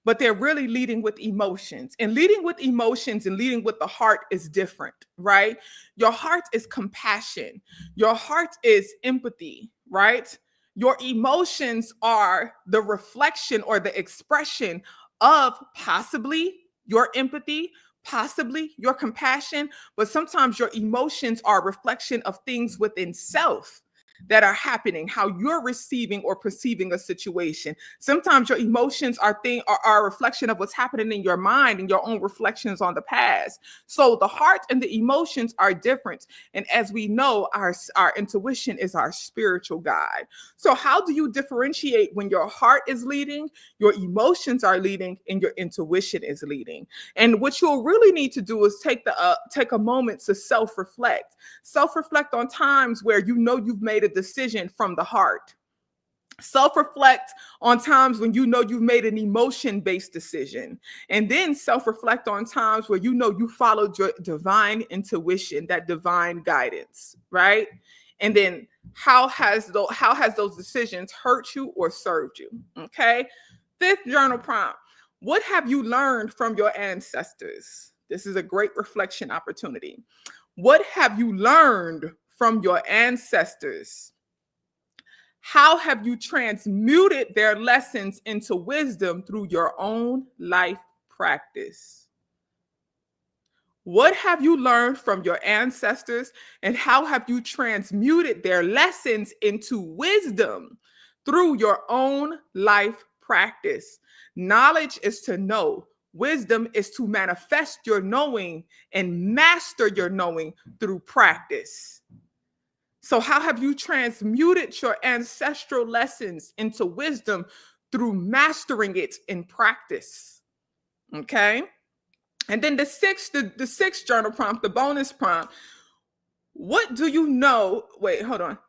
but they're really leading with emotions. And leading with emotions and leading with the heart is different, right? Your heart is compassion. Your heart is empathy, right? Your emotions are the reflection or the expression of possibly your empathy, possibly your compassion, but sometimes your emotions are a reflection of things within self that are happening, how you're receiving or perceiving a situation. Sometimes your emotions are a reflection of what's happening in your mind and your own reflections on the past. So the heart and the emotions are different. And as we know, our intuition is our spiritual guide. So how do you differentiate when your heart is leading, your emotions are leading, and your intuition is leading? And what you'll really need to do is take a moment to self-reflect. Self-reflect on times where you know you've made a decision from the heart. Self-reflect on times when you know you've made an emotion-based decision. And then self-reflect on times where you know you followed your divine intuition, that divine guidance, right? And then how has those decisions hurt you or served you? Okay. 5th journal prompt. What have you learned from your ancestors? This is a great reflection opportunity. What have you learned from your ancestors? How have you transmuted their lessons into wisdom through your own life practice? What have you learned from your ancestors, and how have you transmuted their lessons into wisdom through your own life practice? Knowledge is to know. Wisdom is to manifest your knowing and master your knowing through practice. So how have you transmuted your ancestral lessons into wisdom through mastering it in practice? Okay. And then the sixth journal prompt, the bonus prompt. What do you know? Wait, hold on.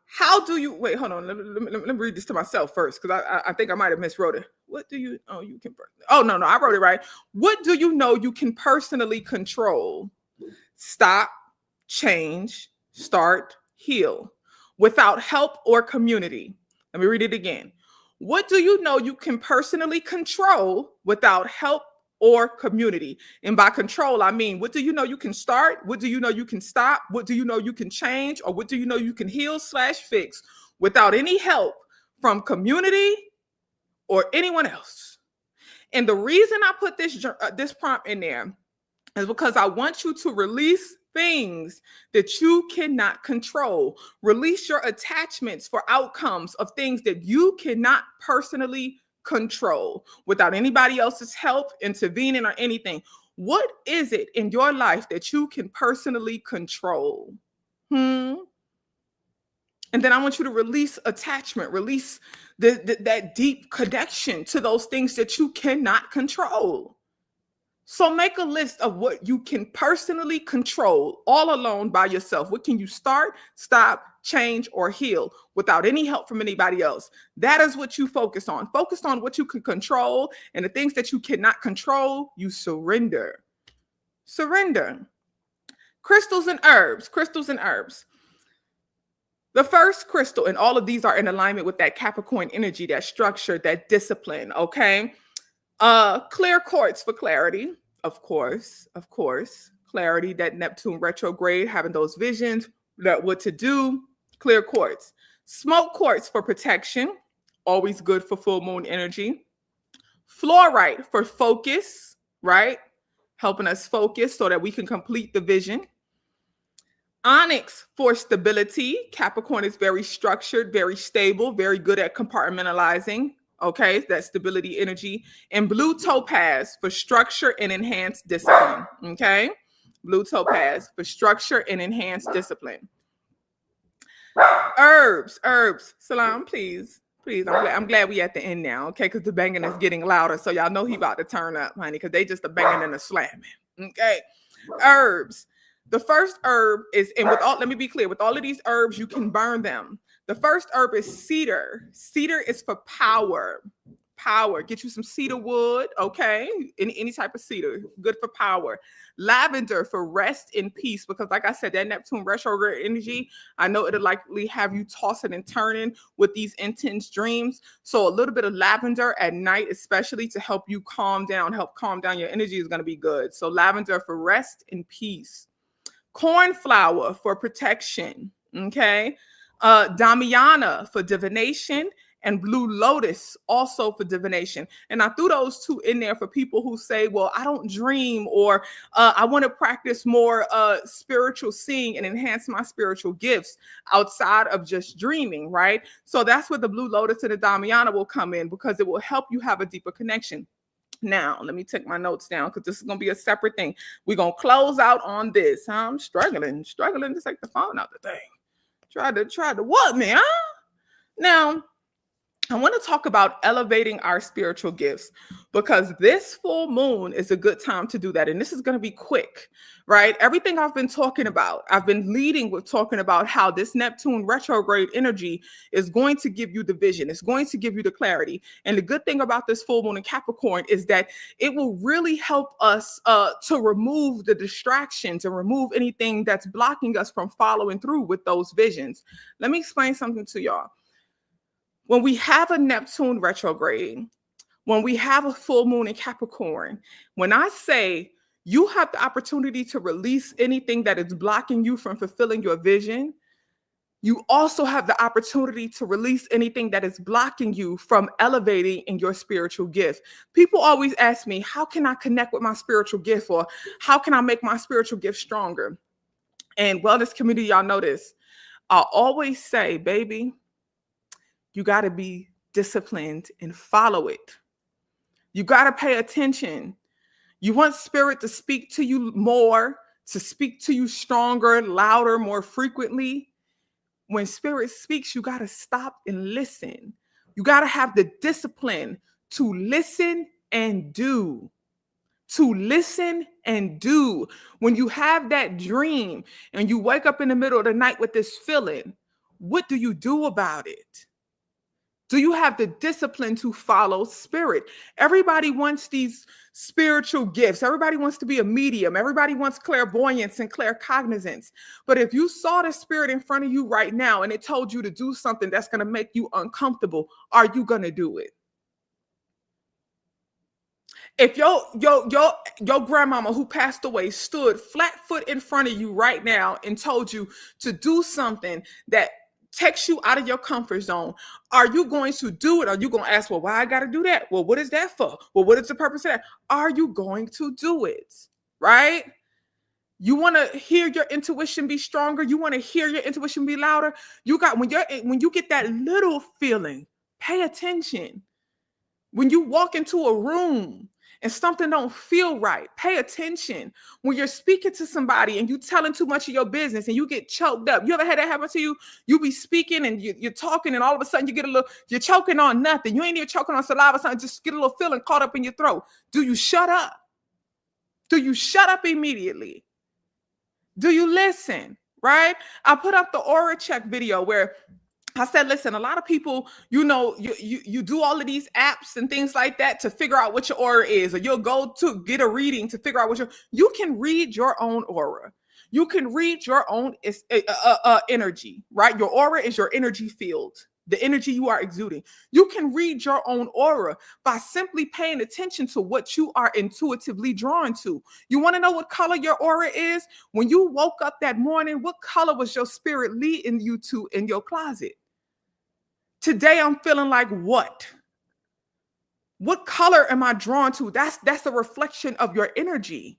Wait, hold on. Let me read this to myself first, because I think I might have miswrote it. What do you, oh, you can, oh, no, I wrote it right. What do you know you can personally control? Stop, change, start, heal, without help or community. Let me read it again. What do you know you can personally control without help or community? And by control, I mean, what do you know you can start? What do you know you can stop? What do you know you can change? Or what do you know you can heal/fix without any help from community or anyone else? And the reason I put this prompt in there is because I want you to release things that you cannot control. Release your attachments for outcomes of things that you cannot personally control without anybody else's help, intervening, or anything. What is it in your life that you can personally control? Hmm. And then I want you to release attachment, release that deep connection to those things that you cannot control. So make a list of what you can personally control all alone by yourself. What can you start, stop, change, or heal without any help from anybody else? That is what you focus on. Focus on what you can control, and the things that you cannot control, you surrender. Surrender. Crystals and herbs. Crystals and herbs. The first crystal, and all of these are in alignment with that Capricorn energy, that structure, that discipline, okay? Clear quartz for clarity, of course. Clarity, that Neptune retrograde, having those visions, that what to do, clear quartz. Smoke quartz for protection, always good for full moon energy. Fluorite for focus, right? Helping us focus so that we can complete the vision. Onyx for stability. Capricorn is very structured, very stable, very good at compartmentalizing. Okay, that stability energy. And blue topaz for structure and enhanced discipline. Okay, blue topaz for structure and enhanced discipline. Herbs. Salam, please. I'm glad we at the end now, okay? Because the banging is getting louder, so y'all know he about to turn up, honey, because they just a banging and a slamming. Okay, herbs. The first herb is, and with all, let me be clear, with all of these herbs, you can burn them. The first herb is cedar. Cedar is for power. Power. Get you some cedar wood, okay? Any type of cedar, good for power. Lavender for rest and peace, because like I said, that Neptune retrograde energy, I know it'll likely have you tossing and turning with these intense dreams. So a little bit of lavender at night, especially to help you calm down your energy, is going to be good. So lavender for rest and peace. Cornflower for protection, okay? Damiana for divination, and blue lotus also for divination. And I threw those two in there for people who say, well, I don't dream, or I want to practice more spiritual seeing and enhance my spiritual gifts outside of just dreaming, right? So that's where the blue lotus and the Damiana will come in, because it will help you have a deeper connection. Now, let me take my notes down, because this is going to be a separate thing. We're going to close out on this. I'm struggling to take the phone out the thing. Try to what, man? Huh? Now, I want to talk about elevating our spiritual gifts, because this full moon is a good time to do that. And this is going to be quick, right? Everything I've been talking about, I've been leading with talking about how this Neptune retrograde energy is going to give you the vision. It's going to give you the clarity. And the good thing about this full moon in Capricorn is that it will really help us to remove the distractions and remove anything that's blocking us from following through with those visions. Let me explain something to y'all. When we have a Neptune retrograde, when we have a full moon in Capricorn, when I say you have the opportunity to release anything that is blocking you from fulfilling your vision, you also have the opportunity to release anything that is blocking you from elevating in your spiritual gift. People always ask me, how can I connect with my spiritual gift, or how can I make my spiritual gift stronger? And wellness community, y'all know this. I always say, baby, you got to be disciplined and follow it. You got to pay attention. You want spirit to speak to you more, to speak to you stronger, louder, more frequently. When spirit speaks, you got to stop and listen. You got to have the discipline to listen and do. To listen and do. When you have that dream and you wake up in the middle of the night with this feeling, what do you do about it? Do you have the discipline to follow spirit? Everybody wants these spiritual gifts. Everybody wants to be a medium. Everybody wants clairvoyance and claircognizance. But if you saw the spirit in front of you right now and it told you to do something that's going to make you uncomfortable, are you going to do it? If your grandmama who passed away stood flat foot in front of you right now and told you to do something that takes you out of your comfort zone, are you going to do it? Are you going to ask, well, why I got to do that? Well, what is that for? Well, what is the purpose of that? Are you going to do it? right? You want to hear your intuition be stronger. You want to hear your intuition be louder. When you get that little feeling, pay attention. When you walk into a room and something don't feel right, pay attention. When you're speaking to somebody and you telling too much of your business and you get choked up. You ever had that happen to you? You be speaking and you're talking and all of a sudden you're choking on nothing. You ain't even choking on saliva, something, just get a little feeling caught up in your throat. Do you shut up? Do you shut up immediately? Do you listen? Right? I put up the aura check video where I said, listen, a lot of people, you do all of these apps and things like that to figure out what your aura is, or you'll go to get a reading to figure out you can read your own aura. You can read your own energy, right? Your aura is your energy field, the energy you are exuding. You can read your own aura by simply paying attention to what you are intuitively drawn to. You want to know what color your aura is? When you woke up that morning, what color was your spirit leading you to in your closet? Today, I'm feeling like what? What color am I drawn to? That's a reflection of your energy.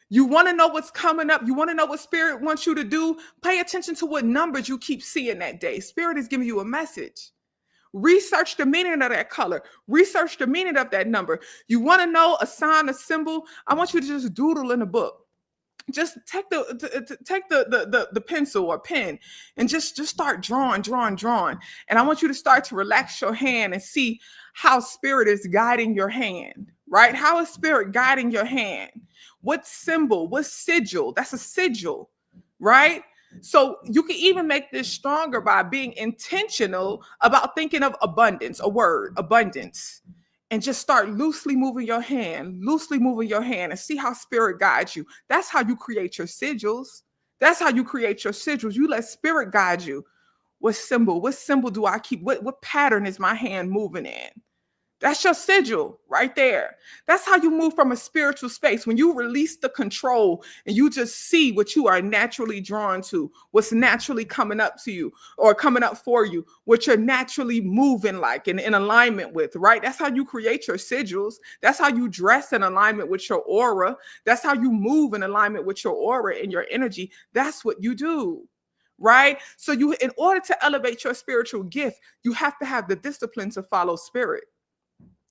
You want to know what's coming up. You want to know what spirit wants you to do. Pay attention to what numbers you keep seeing that day. Spirit is giving you a message. Research the meaning of that color. Research the meaning of that number. You want to know a sign, a symbol? I want you to just doodle in a book. Just take the pencil or pen and just start drawing. And I want you to start to relax your hand and see how spirit is guiding your hand, right? How is spirit guiding your hand? What symbol, what sigil? That's a sigil, right? So you can even make this stronger by being intentional about thinking of abundance, a word, abundance. And just start loosely moving your hand and see how spirit guides you. That's how you create your sigils. You let spirit guide you. What symbol do I keep? What pattern is my hand moving in? That's your sigil right there. That's how you move from a spiritual space. When you release the control and you just see what you are naturally drawn to, what's naturally coming up to you or coming up for you, what you're naturally moving like and in alignment with, right? That's how you create your sigils. That's how you dress in alignment with your aura. That's how you move in alignment with your aura and your energy. That's what you do. Right? So in order to elevate your spiritual gift, you have to have the discipline to follow spirit.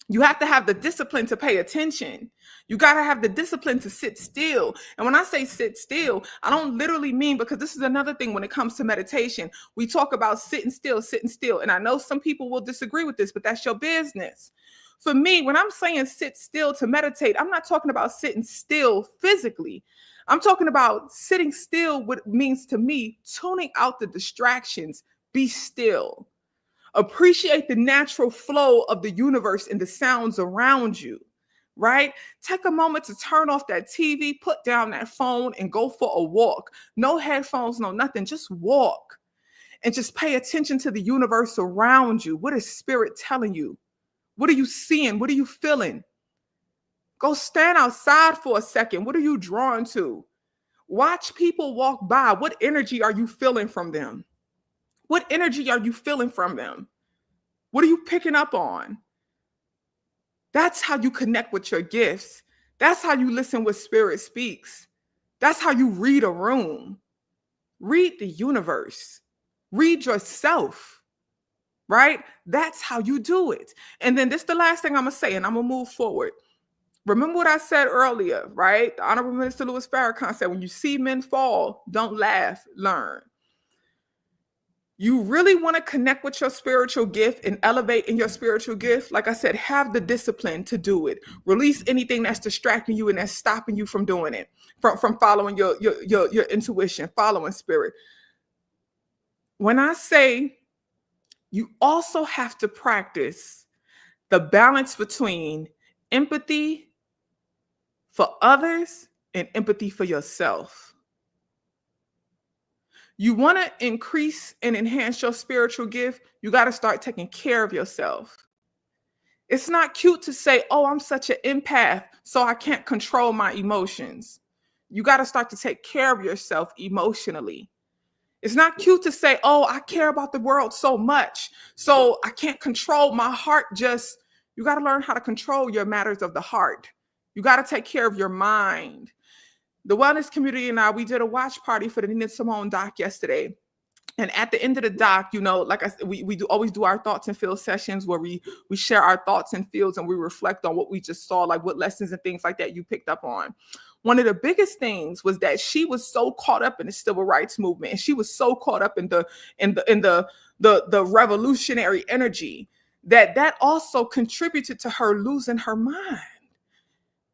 You have to have the discipline to pay attention. You got to have the discipline to sit still. And when I say sit still, I don't literally mean, because this is another thing when it comes to meditation, we talk about sitting still. And I know some people will disagree with this, but that's your business. For me, when I'm saying sit still to meditate, I'm not talking about sitting still physically. I'm talking about sitting still, what means to me, tuning out the distractions, be still. Appreciate the natural flow of the universe and the sounds around you, right? Take a moment to turn off that TV, put down that phone and go for a walk. No headphones, no nothing, just walk and just pay attention to the universe around you. What is spirit telling you? What are you seeing? What are you feeling? Go stand outside for a second. What are you drawn to? Watch people walk by. What energy are you feeling from them? What energy are you feeling from them? What are you picking up on? That's how you connect with your gifts. That's how you listen when spirit speaks. That's how you read a room. Read the universe. Read yourself, right? That's how you do it. And then this is the last thing I'm going to say, and I'm going to move forward. Remember what I said earlier, right? The Honorable Minister Louis Farrakhan said, when you see men fall, don't laugh, learn. You really want to connect with your spiritual gift and elevate in your spiritual gift. Like I said, have the discipline to do it. Release anything that's distracting you and that's stopping you from doing it, from following your intuition, following spirit. When I say you also have to practice the balance between empathy for others and empathy for yourself. You want to increase and enhance your spiritual gift, you got to start taking care of yourself. It's not cute to say, oh, I'm such an empath, so I can't control my emotions. You got to start to take care of yourself emotionally. It's not cute to say, oh, I care about the world so much, so I can't control my heart. You got to learn how to control your matters of the heart. You got to take care of your mind. The wellness community and I, we did a watch party for the Nina Simone doc yesterday. And at the end of the doc, like I said, we do always do our thoughts and feels sessions where we share our thoughts and feels and we reflect on what we just saw, like what lessons and things like that you picked up on. One of the biggest things was that she was so caught up in the civil rights movement, and she was so caught up in the revolutionary energy that also contributed to her losing her mind.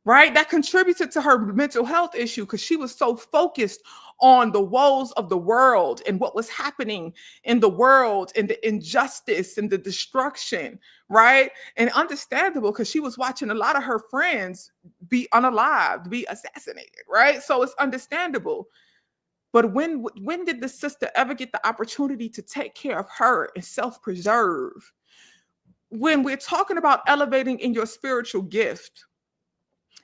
Right? That contributed to her mental health issue because she was so focused on the woes of the world and what was happening in the world and the injustice and the destruction, right? And understandable because she was watching a lot of her friends be unalived, be assassinated, right? So it's understandable. But when did the sister ever get the opportunity to take care of her and self-preserve? When we're talking about elevating in your spiritual gift,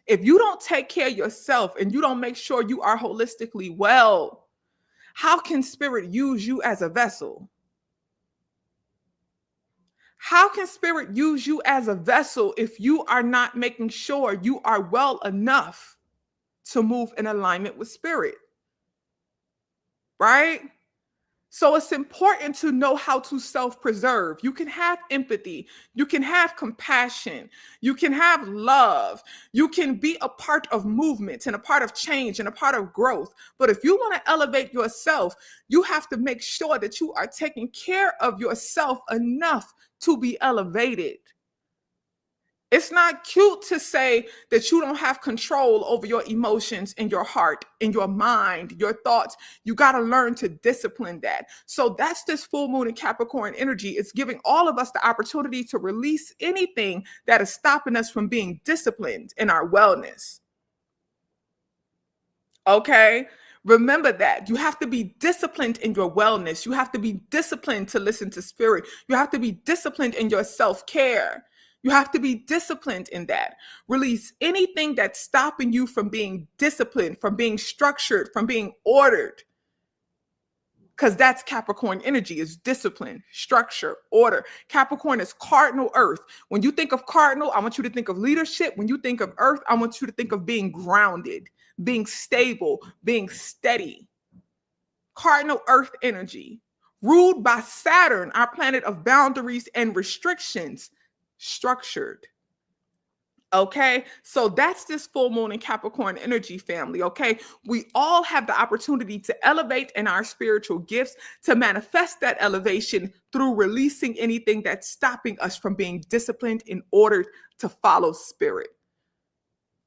if you don't take care of yourself and you don't make sure you are holistically well, how can spirit use you as a vessel? How can spirit use you as a vessel if you are not making sure you are well enough to move in alignment with spirit? Right? So it's important to know how to self-preserve. You can have empathy. You can have compassion. You can have love. You can be a part of movement and a part of change and a part of growth. But if you want to elevate yourself, you have to make sure that you are taking care of yourself enough to be elevated. It's not cute to say that you don't have control over your emotions in your heart, in your mind, your thoughts. You got to learn to discipline that. So that's this full moon in Capricorn energy. It's giving all of us the opportunity to release anything that is stopping us from being disciplined in our wellness. Okay? Remember that you have to be disciplined in your wellness. You have to be disciplined to listen to spirit. You have to be disciplined in your self-care. You have to be disciplined in that. Release anything that's stopping you from being disciplined, from being structured, from being ordered. Because that's Capricorn energy, is discipline, structure, order. Capricorn is cardinal earth. When you think of cardinal, I want you to think of leadership. When you think of earth, I want you to think of being grounded, being stable, being steady. Cardinal earth energy, ruled by Saturn, our planet of boundaries and restrictions, structured. Okay, so that's this full moon in Capricorn energy, family. Okay, we all have the opportunity to elevate in our spiritual gifts, to manifest that elevation through releasing anything that's stopping us from being disciplined in order to follow spirit.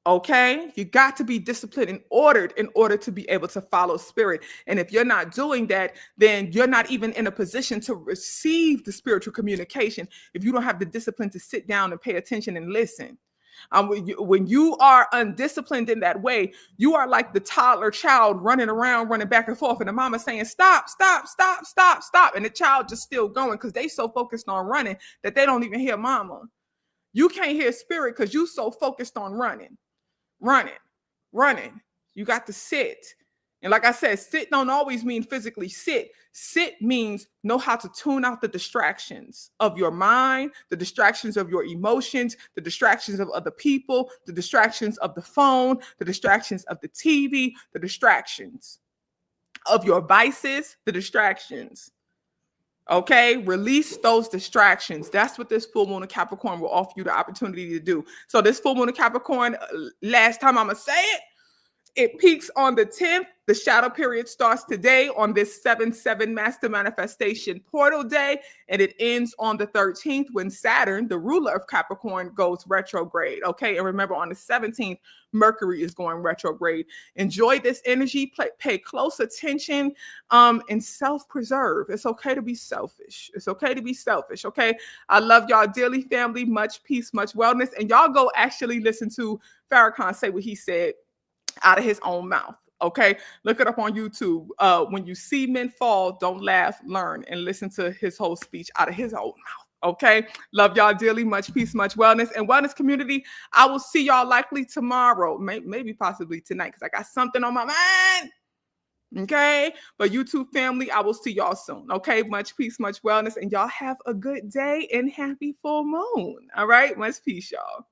Okay, you got to be disciplined and ordered in order to be able to follow spirit. And if you're not doing that, then you're not even in a position to receive the spiritual communication if you don't have the discipline to sit down and pay attention and listen. When you are undisciplined in that way, you are like the toddler child running around, running back and forth, and the mama saying, stop, stop, stop, stop, stop. And the child just still going because they so focused on running that they don't even hear mama. You can't hear spirit because you so focused on running. You got to sit. And like I said, sit don't always mean physically sit. Sit means know how to tune out the distractions of your mind, the distractions of your emotions, the distractions of other people, the distractions of the phone, the distractions of the TV, the distractions of your vices, the distractions. Okay, release those distractions. That's what this full moon of Capricorn will offer you the opportunity to do. So this full moon of Capricorn, last time I'm going to say it peaks on the 10th. The shadow period starts today on this 7/7 master manifestation portal day, and it ends on the 13th when Saturn, the ruler of Capricorn, goes retrograde. Okay, and remember on the 17th, Mercury is going retrograde. Enjoy this energy, pay close attention, and self-preserve. It's okay to be selfish. It's okay to be selfish, okay? I love y'all dearly, family. Much peace, much wellness. And y'all go actually listen to Farrakhan say what he said out of his own mouth. Okay, look it up on YouTube. When you see men fall, don't laugh, learn, and listen to his whole speech out of his own mouth. Okay, love y'all dearly. Much peace, much wellness, and wellness community. I will see y'all likely tomorrow, maybe possibly tonight, because I got something on my mind. Okay, but YouTube family, I will see y'all soon. Okay, much peace, much wellness, and y'all have a good day and happy full moon. All right, much peace, y'all.